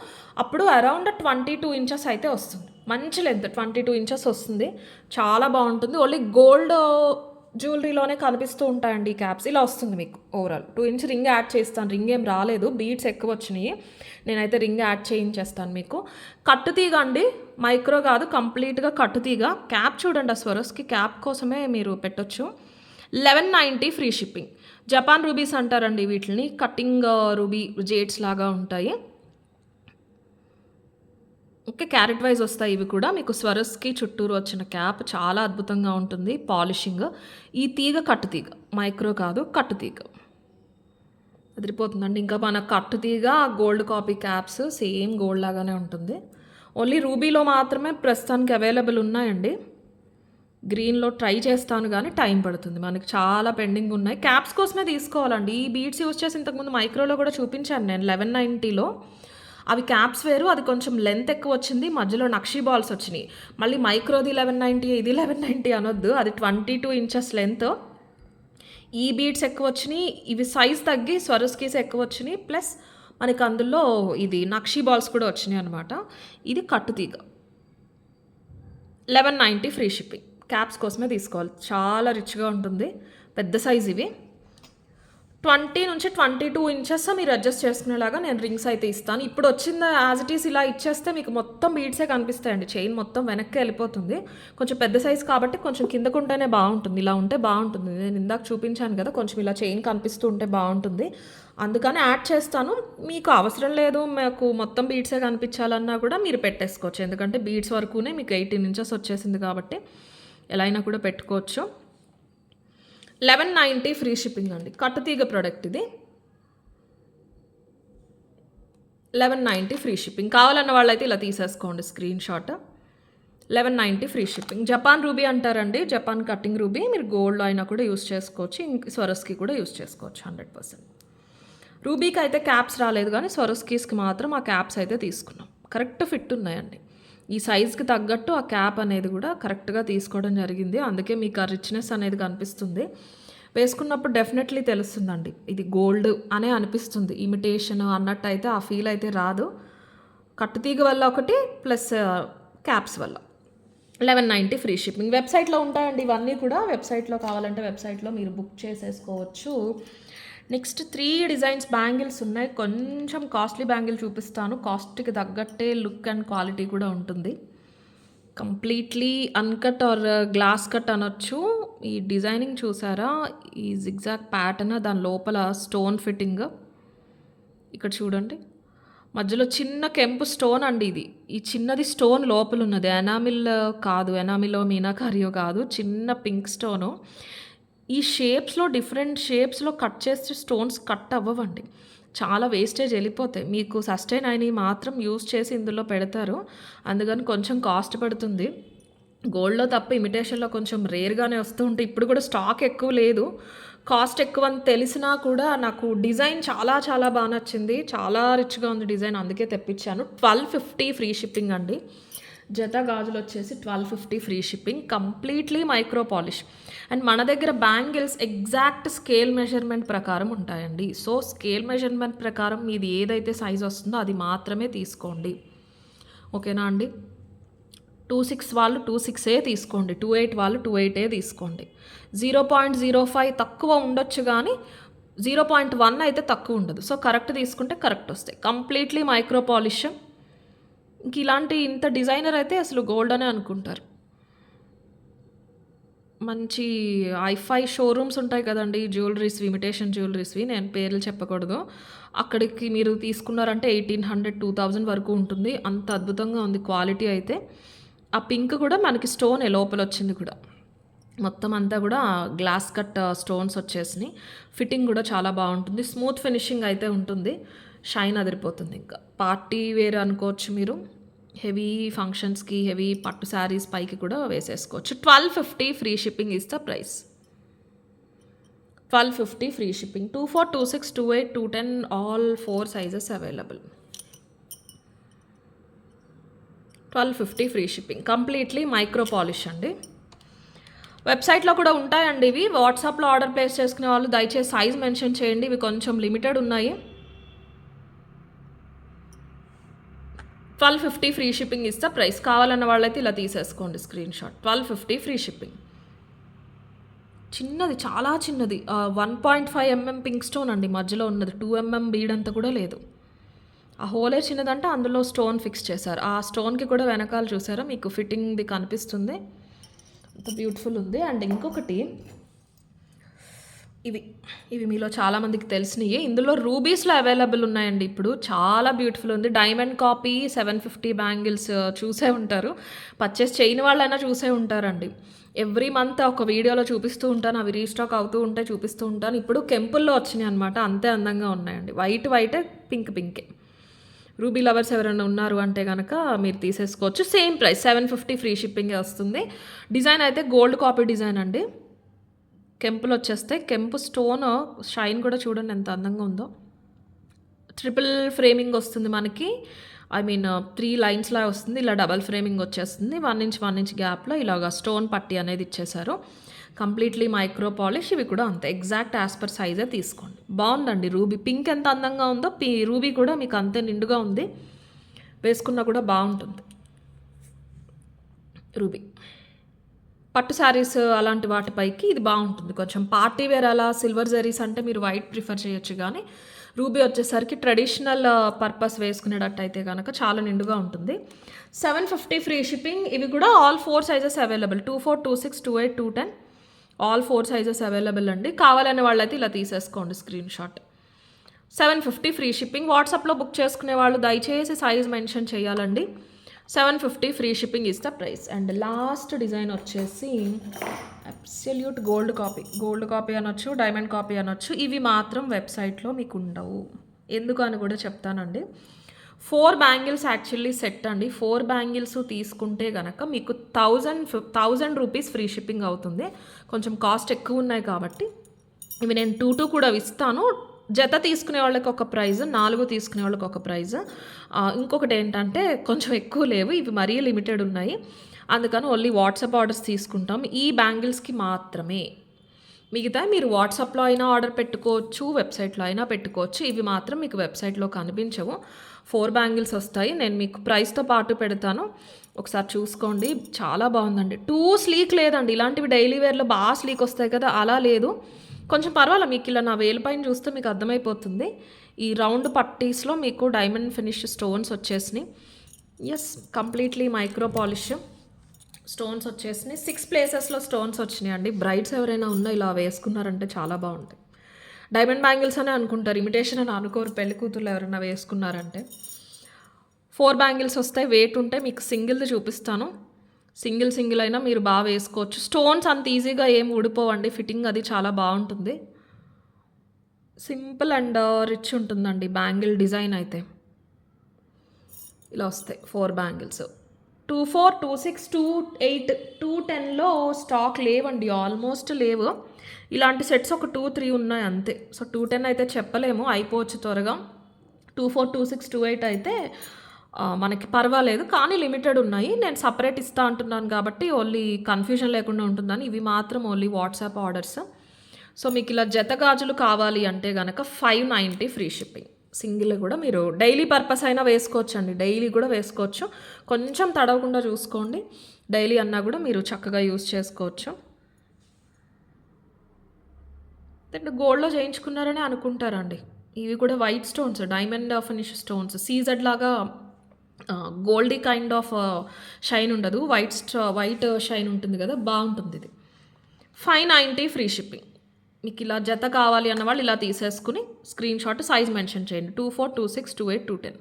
అప్పుడు అరౌండ్ 22 ఇంచెస్ అయితే వస్తుంది. మంచి లెంత్ 22 ఇంచెస్ వస్తుంది. చాలా బాగుంటుంది. ఓన్లీ గోల్డ్ జ్యువెలరీలోనే కనిపిస్తూ ఉంటాయండి ఈ క్యాప్స్. ఇలా వస్తుంది మీకు ఓవరాల్. 2 ఇంచ్ రింగ్ యాడ్ చేస్తాను. రింగ్ ఏం రాలేదు, బీడ్స్ ఎక్కువ వచ్చినాయి. నేనైతే రింగ్ యాడ్ చేయించేస్తాను మీకు. కట్టుతీగ అండి, మైక్రో కాదు, కంప్లీట్గా కట్టుతీగ. క్యాప్ చూడండి, ఆ స్వరోస్కి క్యాప్ కోసమే మీరు పెట్టొచ్చు. 1190 ఫ్రీ షిప్పింగ్. జపాన్ రూబీస్ అంటారండి వీటిని. కటింగ్ రూబీ జేడ్స్ లాగా ఉంటాయి. ఓకే, క్యారెట్ వైజ్ వస్తాయి ఇవి కూడా. మీకు స్వరస్కి చుట్టూరు వచ్చిన క్యాప్ చాలా అద్భుతంగా ఉంటుంది. పాలిషింగ్. ఈ తీగ కట్టు తీగ, మైక్రో కాదు, కట్టు తీగ అదిరిపోతుందండి. ఇంకా మన కట్టు తీగ gold copy caps same gold లాగానే ఉంటుంది. ఓన్లీ రూబీలో మాత్రమే ప్రస్తుతానికి అవైలబుల్ ఉన్నాయండి. గ్రీన్లో ట్రై చేస్తాను కానీ టైం పడుతుంది, మనకి చాలా పెండింగ్ ఉన్నాయి. క్యాప్స్ కోసమే తీసుకోవాలండి. ఈ బీడ్స్ యూస్ చేసి ఇంతకుముందు మైక్రోలో కూడా చూపించాను నేను 1190లో. అవి క్యాప్స్ వేరు, అది కొంచెం లెంత్ ఎక్కువ వచ్చింది, మధ్యలో నక్షీ బాల్స్ వచ్చినాయి. మళ్ళీ మైక్రోది 1190, ఇది 1190 అనొద్దు, అది 22 ఇంచెస్ లెంత్. ఈ బీడ్స్ ఎక్కువ వచ్చినాయి, ఇవి సైజ్ తగ్గి స్వరస్కీస్ ఎక్కువ వచ్చినాయి, ప్లస్ మనకి అందులో ఇది నక్షీ బాల్స్ కూడా వచ్చినాయి అనమాట. ఇది కట్టుతీగ. 1190 ఫ్రీ షిప్పింగ్. క్యాప్స్ కోసమే తీసుకోవాలి, చాలా రిచ్గా ఉంటుంది. పెద్ద సైజ్ ఇవి. 20 నుంచి 22 ఇంచెస్ మీరు అడ్జస్ట్ చేసుకునేలాగా నేను రింగ్స్ అయితే ఇస్తాను. ఇప్పుడు వచ్చింది యాజ్ ఇట్ ఈస్ ఇలా ఇచ్చేస్తే మీకు మొత్తం బీడ్సే కనిపిస్తాయండి. చైన్ మొత్తం వెనక్కి వెళ్ళిపోతుంది. కొంచెం పెద్ద సైజ్ కాబట్టి కొంచెం కిందకుంటేనే బాగుంటుంది. ఇలా ఉంటే బాగుంటుంది. నేను ఇందాక చూపించాను కదా, కొంచెం ఇలా చైన్ కనిపిస్తూ ఉంటే బాగుంటుంది. అందుకని యాడ్ చేస్తాను. మీకు అవసరం లేదు, మాకు మొత్తం బీడ్సే కనిపించాలన్నా కూడా మీరు పెట్టేసుకోవచ్చు. ఎందుకంటే బీడ్స్ వరకునే మీకు 18 ఇంచెస్ వచ్చేసింది కాబట్టి ఎలా అయినా కూడా పెట్టుకోవచ్చు. 1190 ఫ్రీ షిప్పింగ్ అండి. కట్టుతీగ ప్రోడక్ట్ ఇది. 1190 ఫ్రీ షిప్పింగ్. కావాలన్న వాళ్ళైతే ఇలా తీసేసుకోండి screen shot. 1190 free shipping. Japan ruby అంటారండి, జపాన్ కటింగ్ రూబీ. మీరు గోల్డ్లో అయినా కూడా యూస్ చేసుకోవచ్చు, ఇంక స్వరస్కి కూడా యూస్ చేసుకోవచ్చు 100%. రూబీకి అయితే క్యాప్స్ రాలేదు కానీ స్వరస్కీస్కి మాత్రం ఆ క్యాప్స్ అయితే తీసుకున్నాం. కరెక్ట్ ఫిట్ ఉన్నాయండి. ఈ సైజ్కి తగ్గట్టు ఆ క్యాప్ అనేది కూడా కరెక్ట్గా తీసుకోవడం జరిగింది. అందుకే మీకు ఆ రిచ్నెస్ అనేది కనిపిస్తుంది. వేసుకున్నప్పుడు డెఫినెట్లీ తెలుస్తుందండి, ఇది గోల్డ్ అనే అనిపిస్తుంది. ఇమిటేషన్ అన్నట్టు అయితే ఆ ఫీల్ అయితే రాదు. కట్టుతీగ వల్ల ఒకటి, ప్లస్ క్యాప్స్ వల్ల. 1190 ఫ్రీ షిప్పింగ్. వెబ్సైట్లో ఉంటాయండి ఇవన్నీ కూడా. వెబ్సైట్లో కావాలంటే వెబ్సైట్లో మీరు బుక్ చేసేసుకోవచ్చు. నెక్స్ట్ 3 డిజైన్స్ బ్యాంగిల్స్ ఉన్నాయి. కొంచెం కాస్ట్లీ బ్యాంగిల్ చూపిస్తాను. కాస్ట్కి తగ్గట్టే లుక్ అండ్ క్వాలిటీ కూడా ఉంటుంది. Completely uncut are glass cut అనొచ్చు. ఈ డిజైనింగ్ చూసారా, ఈ జిగ్జాగ్ ప్యాటర్న్, దాని లోపల స్టోన్ ఫిట్టింగ్ ఇక్కడ చూడండి. మధ్యలో చిన్న కెంపు స్టోన్ అండి ఇది. ఈ చిన్నది స్టోన్ లోపల ఉన్నది, ఎనామిల్ కాదు, ఎనామిలో మీనాకారియో కాదు, చిన్న పింక్ స్టోను. ఈ షేప్స్లో డిఫరెంట్ షేప్స్లో కట్ చేస్తే స్టోన్స్ కట్ అవ్వవండి, చాలా వేస్టేజ్ వెళ్ళిపోతాయి. మీకు సస్టైన్ అయినవి మాత్రం యూస్ చేసి ఇందులో పెడతారు, అందుకని కొంచెం కాస్ట్ పడుతుంది. గోల్డ్లో తప్ప ఇమిటేషన్లో కొంచెం రేర్గానే వస్తూ ఉంటాయి. ఇప్పుడు కూడా స్టాక్ ఎక్కువ లేదు, కాస్ట్ ఎక్కువ అని తెలిసినా కూడా నాకు డిజైన్ చాలా చాలా బాగా నచ్చింది. చాలా రిచ్గా ఉంది డిజైన్, అందుకే తెప్పించాను. 1250 ఫ్రీ షిప్పింగ్ అండి. జత గాజులు వచ్చేసి 1250 free shipping. Completely micro polish. And మన దగ్గర బ్యాంగిల్స్ ఎగ్జాక్ట్ స్కేల్ మెజర్మెంట్ ప్రకారం ఉంటాయండి. సో స్కేల్ మెజర్మెంట్ ప్రకారం మీది ఏదైతే సైజ్ వస్తుందో అది మాత్రమే తీసుకోండి, ఓకేనా అండి. 26 వాళ్ళు 26 తీసుకోండి, 28 వాళ్ళు 28 తీసుకోండి. 0.05 తక్కువ ఉండొచ్చు కానీ 0.1 అయితే తక్కువ ఉండదు. సో కరెక్ట్ తీసుకుంటే కరెక్ట్ వస్తాయి. Completely micro polish. ఇంక ఇలాంటి ఇంత డిజైనర్ అయితే అసలు గోల్డ్ అనే అనుకుంటారు. మంచి ఐఫై షోరూమ్స్ ఉంటాయి కదండి, జ్యువెలరీస్వి, ఇమిటేషన్ జ్యువెలరీస్వి, నేను పేర్లు చెప్పకూడదు. అక్కడికి మీరు తీసుకున్నారంటే 1800, 2000 వరకు ఉంటుంది. అంత అద్భుతంగా ఉంది క్వాలిటీ అయితే. ఆ పింక్ కూడా మనకి స్టోన్ లోపల వచ్చింది కూడా, మొత్తం అంతా కూడా గ్లాస్ కట్ స్టోన్స్ వచ్చేసినాయి. ఫిట్టింగ్ కూడా చాలా బాగుంటుంది, స్మూత్ ఫినిషింగ్ అయితే ఉంటుంది, షైన్ అదిరిపోతుంది. ఇంకా పార్టీ వేర్ అనుకోవచ్చు మీరు, హెవీ ఫంక్షన్స్కి, హెవీ పట్టు శారీస్ పైకి కూడా వేసేసుకోవచ్చు. 1250 free shipping is the price. 1250 free shipping. 24, 26, 28, 210 all 4 sizes available. 1250 free shipping. Completely micro polish అండి. వెబ్సైట్లో కూడా ఉంటాయండి ఇవి. వాట్సాప్లో ఆర్డర్ ప్లేస్ చేసుకునే వాళ్ళు దయచేసి సైజ్ మెన్షన్ చేయండి, ఇవి కొంచెం లిమిటెడ్ ఉన్నాయి. 1250 ఫ్రీ షిప్పింగ్ ఇస్తే ప్రైస్. కావాలన్న వాళ్ళైతే ఇలా తీసేసుకోండి స్క్రీన్ షాట్. 1250 free shipping. చిన్నది, చాలా చిన్నది. 1.5 ఎంఎం పింక్ స్టోన్ అండి మధ్యలో ఉన్నది. 2 ఎంఎం బీడ్ అంతా కూడా లేదు. ఆ హోలే చిన్నదంటే అందులో స్టోన్ ఫిక్స్ చేశారు. ఆ స్టోన్‌కి కూడా వెనకాల చూసారా మీకు ఫిట్టింగ్‌ది కనిపిస్తుంది. అంత బ్యూటిఫుల్ ఉంది. అండ్ ఇంకొకటి ఇవి. ఇవి మీలో చాలామందికి తెలిసినయే. ఇందులో రూబీస్‌లో అవైలబుల్ ఉన్నాయండి ఇప్పుడు. చాలా బ్యూటిఫుల్ ఉంది. డైమండ్ కాపీ 750 బ్యాంగిల్స్ చూసే ఉంటారు. పర్చేస్ చేయని వాళ్ళైనా చూసే ఉంటారండి. ఎవ్రీ మంత్ ఒక వీడియోలో చూపిస్తూ ఉంటాను. అవి రీస్టాక్ అవుతూ ఉంటే చూపిస్తూ ఉంటాను. ఇప్పుడు కెంపుల్లో వచ్చినాయి అనమాట. అంతే అందంగా ఉన్నాయండి. వైట్ వైటే, పింక్ పింకే. రూబీ లవర్స్ ఎవరైనా ఉన్నారు అంటే గనక మీరు తీసేసుకోవచ్చు. సేమ్ ప్రైస్ 750 ఫ్రీ షిప్పింగే వస్తుంది. డిజైన్ అయితే గోల్డ్ కాపీ డిజైన్ అండి. కెంపులు వచ్చేస్తే కెంపు స్టోన్ షైన్ కూడా చూడండి ఎంత అందంగా ఉందో. ట్రిపుల్ ఫ్రేమింగ్ వస్తుంది మనకి. ఐ మీన్ 3 లైన్స్‌లా వస్తుంది. ఇలా డబల్ ఫ్రేమింగ్ వచ్చేస్తుంది. 1 ఇంచ్ 1 ఇంచ్ గ్యాప్‌లో ఇలాగా స్టోన్ పట్టీ అనేది ఇచ్చేశారు. Completely micro polish. ఇవి కూడా అంతే ఎగ్జాక్ట్ యాజ్ పర్ సైజే తీసుకోండి. బాగుందండి రూబీ. పింక్ ఎంత అందంగా ఉందో రూబీ కూడా మీకు అంతే నిండుగా ఉంది. వేసుకున్నా కూడా బాగుంటుంది రూబీ. పట్టు శారీస్ అలాంటి వాటిపైకి ఇది బాగుంటుంది. కొంచెం పార్టీ వేర్ అలా సిల్వర్ జరీస్ అంటే మీరు వైట్ ప్రిఫర్ చేయొచ్చు కానీ రూబీ వచ్చేసరికి ట్రెడిషనల్ పర్పస్ వేసుకునేటట్టు అయితే కనుక చాలా నిండుగా ఉంటుంది. 750 ఫ్రీ షిప్పింగ్. ఇవి కూడా all 4 sizes available. 24, 26, 28, 210 all 4 sizes available అండి. కావాలనే వాళ్ళైతే ఇలా తీసేసుకోండి స్క్రీన్ షాట్. 750 free shipping. వాట్సాప్లో బుక్ చేసుకునే వాళ్ళు దయచేసి సైజ్ మెన్షన్ చేయాలండి. 750 free shipping is the price. And last design వచ్చేసి అబ్సల్యూట్ గోల్డ్ కాపీ అనొచ్చు, డైమండ్ కాపీ అనొచ్చు. ఇవి మాత్రం వెబ్సైట్లో మీకు ఉండవు. ఎందుకు అని కూడా చెప్తానండి. 4 బ్యాంగిల్స్ యాక్చువల్లీ సెట్ అండి. 4 బ్యాంగిల్స్ తీసుకుంటే కనుక మీకు 1000 రూపీస్ ఫ్రీ షిప్పింగ్ అవుతుంది. కొంచెం కాస్ట్ ఎక్కువ ఉన్నాయి కాబట్టి ఇవి నేను 2 కూడా ఇస్తాను. జత తీసుకునే వాళ్ళకి ఒక ప్రైజ్, 4 తీసుకునే వాళ్ళకి ఒక ప్రైజ్. ఇంకొకటి ఏంటంటే కొంచెం ఎక్కువ లేవు, ఇవి మరీ లిమిటెడ్ ఉన్నాయి. అందుకని ఓన్లీ వాట్సాప్ ఆర్డర్స్ తీసుకుంటాం ఈ బ్యాంగిల్స్కి మాత్రమే. మిగతా మీరు వాట్సాప్లో అయినా ఆర్డర్ పెట్టుకోవచ్చు, వెబ్సైట్లో అయినా పెట్టుకోవచ్చు. ఇవి మాత్రం మీకు వెబ్సైట్లో కనిపించవు. 4 బ్యాంగిల్స్ వస్తాయి. నేను మీకు ప్రైస్తో పాటు పెడతాను, ఒకసారి చూసుకోండి. చాలా బాగుందండి. టూ స్లీక్ లేదండి. ఇలాంటివి డైలీ వేర్లో బాగా స్లీక్ వస్తాయి కదా, అలా లేదు. కొంచెం పర్వాలేదు. మీకు ఇలా నా వేలు పైన చూస్తే మీకు అర్థమైపోతుంది. ఈ రౌండ్ పట్టీస్లో మీకు డైమండ్ ఫినిష్ స్టోన్స్ వచ్చేసినాయి. Yes, completely micro polish stones వచ్చేసినాయి. 6 ప్లేసెస్లో స్టోన్స్ వచ్చినాయి అండి. బ్రైడ్స్ ఎవరైనా ఉన్నా ఇలా వేసుకున్నారంటే చాలా బాగుంటాయి. డైమండ్ బ్యాంగిల్స్ అనే అనుకుంటారు, ఇమిటేషన్ అని అనుకోరు పెళ్లి కూతుర్లు ఎవరైనా వేసుకున్నారంటే. 4 బ్యాంగిల్స్ వస్తాయి. వెయిట్ ఉంటే మీకు సింగిల్ది చూపిస్తాను. సింగిల్ అయినా మీరు బాగా వేసుకోవచ్చు. స్టోన్స్ అంత ఈజీగా ఏం ఊడిపోవండి. ఫిట్టింగ్ అది చాలా బాగుంటుంది. సింపుల్ అండ్ రిచ్ ఉంటుందండి బ్యాంగిల్ డిజైన్ అయితే. ఇలా వస్తాయి 4 బ్యాంగిల్స్. 24, 26, 28, 210లో స్టాక్ లేవండి, ఆల్మోస్ట్ లేవు. ఇలాంటి సెట్స్ ఒక 2, 3 ఉన్నాయి అంతే. సో 210 అయితే చెప్పలేము, అయిపోవచ్చు త్వరగా. 24, 26, 28 అయితే మనకి పర్వాలేదు, కానీ లిమిటెడ్ ఉన్నాయి. నేను సపరేట్ ఇస్తా అంటున్నాను కాబట్టి ఓన్లీ కన్ఫ్యూజన్ లేకుండా ఉంటుందని ఇవి మాత్రం ఓన్లీ వాట్సాప్ ఆర్డర్స్. సో మీకు ఇలా జత గాజులు కావాలి అంటే కనుక 590 ఫ్రీ షిప్పింగ్. సింగిల్ కూడా మీరు డైలీ పర్పస్ అయినా వేసుకోవచ్చు అండి. డైలీ కూడా వేసుకోవచ్చు. కొంచెం తడవకుండా చూసుకోండి. డైలీ అన్నా కూడా మీరు చక్కగా యూస్ చేసుకోవచ్చు. గోల్డ్లో చేయించుకున్నారని అనుకుంటారండి. ఇవి కూడా white stones, diamond finish stones. CZ లాగా గోల్డీ కైండ్ ఆఫ్ షైన్ ఉండదు, వైట్ షైన్ ఉంటుంది కదా, బాగుంటుంది ఇది. 590 ఫ్రీ షిప్పింగ్. మీకు ఇలా జత కావాలి అన్న వాళ్ళు ఇలా తీసేసుకుని స్క్రీన్ షాట్ సైజ్ మెన్షన్ చేయండి. 24, 26, 28, 210.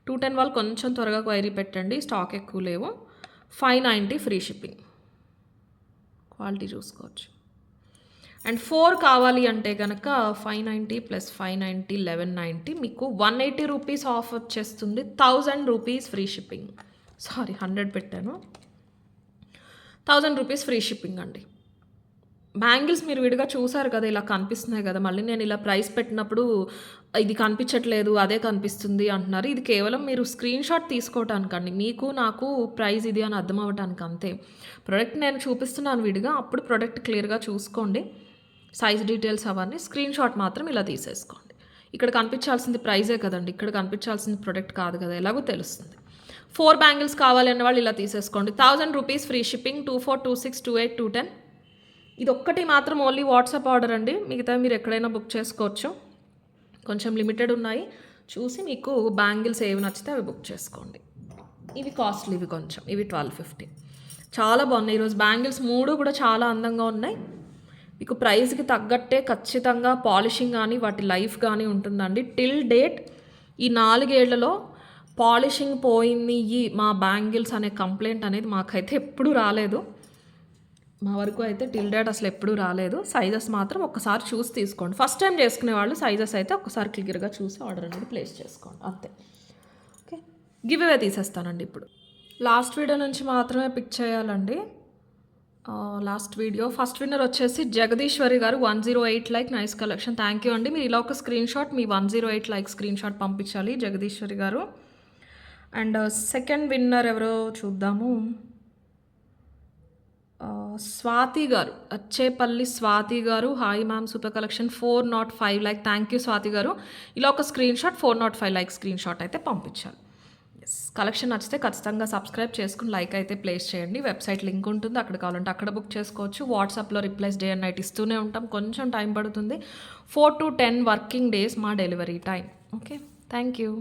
210 వాళ్ళు కొంచెం త్వరగా క్వైరీ పెట్టండి, స్టాక్ ఎక్కువ లేవు. 590 ఫ్రీ షిప్పింగ్. క్వాలిటీ చూసుకోవచ్చు. అండ్ 4 కావాలి అంటే కనుక 590 + 590 1190 మీకు 180 రూపీస్ ఆఫ్ వచ్చేస్తుంది. 1000 రూపీస్ ఫ్రీ షిప్పింగ్. 100 పెట్టాను. 1000 రూపీస్ ఫ్రీ షిప్పింగ్ అండి. బ్యాంగిల్స్ మీరు విడిగా చూసారు కదా, ఇలా కనిపిస్తున్నాయి కదా, మళ్ళీ నేను ఇలా ప్రైస్ పెట్టినప్పుడు ఇది కనిపించట్లేదు అదే కనిపిస్తుంది అంటున్నారు. ఇది కేవలం మీరు స్క్రీన్ షాట్ తీసుకోవటానికండి, మీకు నాకు ప్రైస్ ఇది అని అర్థం అవ్వటానికి అంతే. ప్రోడక్ట్ నేను చూపిస్తున్నాను విడిగా, అప్పుడు ప్రోడక్ట్ క్లియర్గా చూసుకోండి. సైజ్ డీటెయిల్స్ అవన్నీ స్క్రీన్ షాట్ మాత్రం ఇలా తీసేసుకోండి. ఇక్కడ కనిపించాల్సింది ప్రైజే కదండి, ఇక్కడ కనిపించాల్సింది ప్రోడక్ట్ కాదు కదా, ఎలాగో తెలుస్తుంది. 4 బ్యాంగిల్స్ కావాలి అన్న వాళ్ళు ఇలా తీసేసుకోండి. 1000 రూపీస్ ఫ్రీ షిప్పింగ్. 24, 26, 28, 210. ఇది ఒక్కటి మాత్రం ఓన్లీ వాట్సాప్ ఆర్డర్ అండి, మిగతా మీరు ఎక్కడైనా బుక్ చేసుకోవచ్చు. కొంచెం లిమిటెడ్ ఉన్నాయి, చూసి మీకు బ్యాంగిల్స్ ఏవి నచ్చితే అవి బుక్ చేసుకోండి. ఇవి కాస్ట్లీ, ఇవి కొంచెం, ఇవి 1250. చాలా బాగున్నాయి ఈరోజు బ్యాంగిల్స్, 3 కూడా చాలా అందంగా ఉన్నాయి. మీకు ప్రైస్కి తగ్గట్టే ఖచ్చితంగా పాలిషింగ్ కానీ వాటి లైఫ్ కానీ ఉంటుందండి. టిల్ డేట్ ఈ 4 ఏళ్లలో పాలిషింగ్ పోయింది మా బ్యాంగిల్స్ అనే కంప్లైంట్ అనేది మాకైతే ఎప్పుడూ రాలేదు. మా వరకు అయితే టిల్ డేట్ అసలు ఎప్పుడూ రాలేదు. సైజెస్ మాత్రం ఒక్కసారి చూసి తీసుకోండి. ఫస్ట్ టైం చేసుకునే వాళ్ళు సైజెస్ అయితే ఒక్కసారి క్లియర్గా చూసి ఆర్డర్ అనేది ప్లేస్ చేసుకోండి అంతే. ఓకే, గివ్ అవే తీసేస్తానండి ఇప్పుడు. లాస్ట్ వీడియో నుంచి మాత్రమే పిక్ చేయాలండి. లాస్ట్ వీడియో ఫస్ట్ విన్నర్ వచ్చేసి జగదీశ్వరి గారు, 108 like, nice collection, thank you అండి. మీరు ఇలా ఒక స్క్రీన్ షాట్, మీ 108 లైక్ స్క్రీన్ షాట్ పంపించాలి జగదీశ్వరి గారు. అండ్ సెకండ్ విన్నర్ ఎవరో చూద్దాము. స్వాతి గారు, అచ్చేపల్లి స్వాతి గారు, hi ma'am super collection, 405 like, thank you Swathi గారు. ఇలా ఒక screen shot 405 like screen shot అయితే పంపించాలి. ఎస్, కలెక్షన్ నచ్చితే ఖచ్చితంగా సబ్స్క్రైబ్ చేసుకుని లైక్ అయితే ప్లేస్ చేయండి. వెబ్సైట్ లింక్ ఉంటుంది, అక్కడ కావాలంటే అక్కడ బుక్ చేసుకోవచ్చు. వాట్సాప్లో రిప్లైస్ డే అండ్ నైట్ ఇస్తూనే ఉంటాం, కొంచెం టైం పడుతుంది. 4 to 10 వర్కింగ్ డేస్ మా delivery time. Okay, thank you.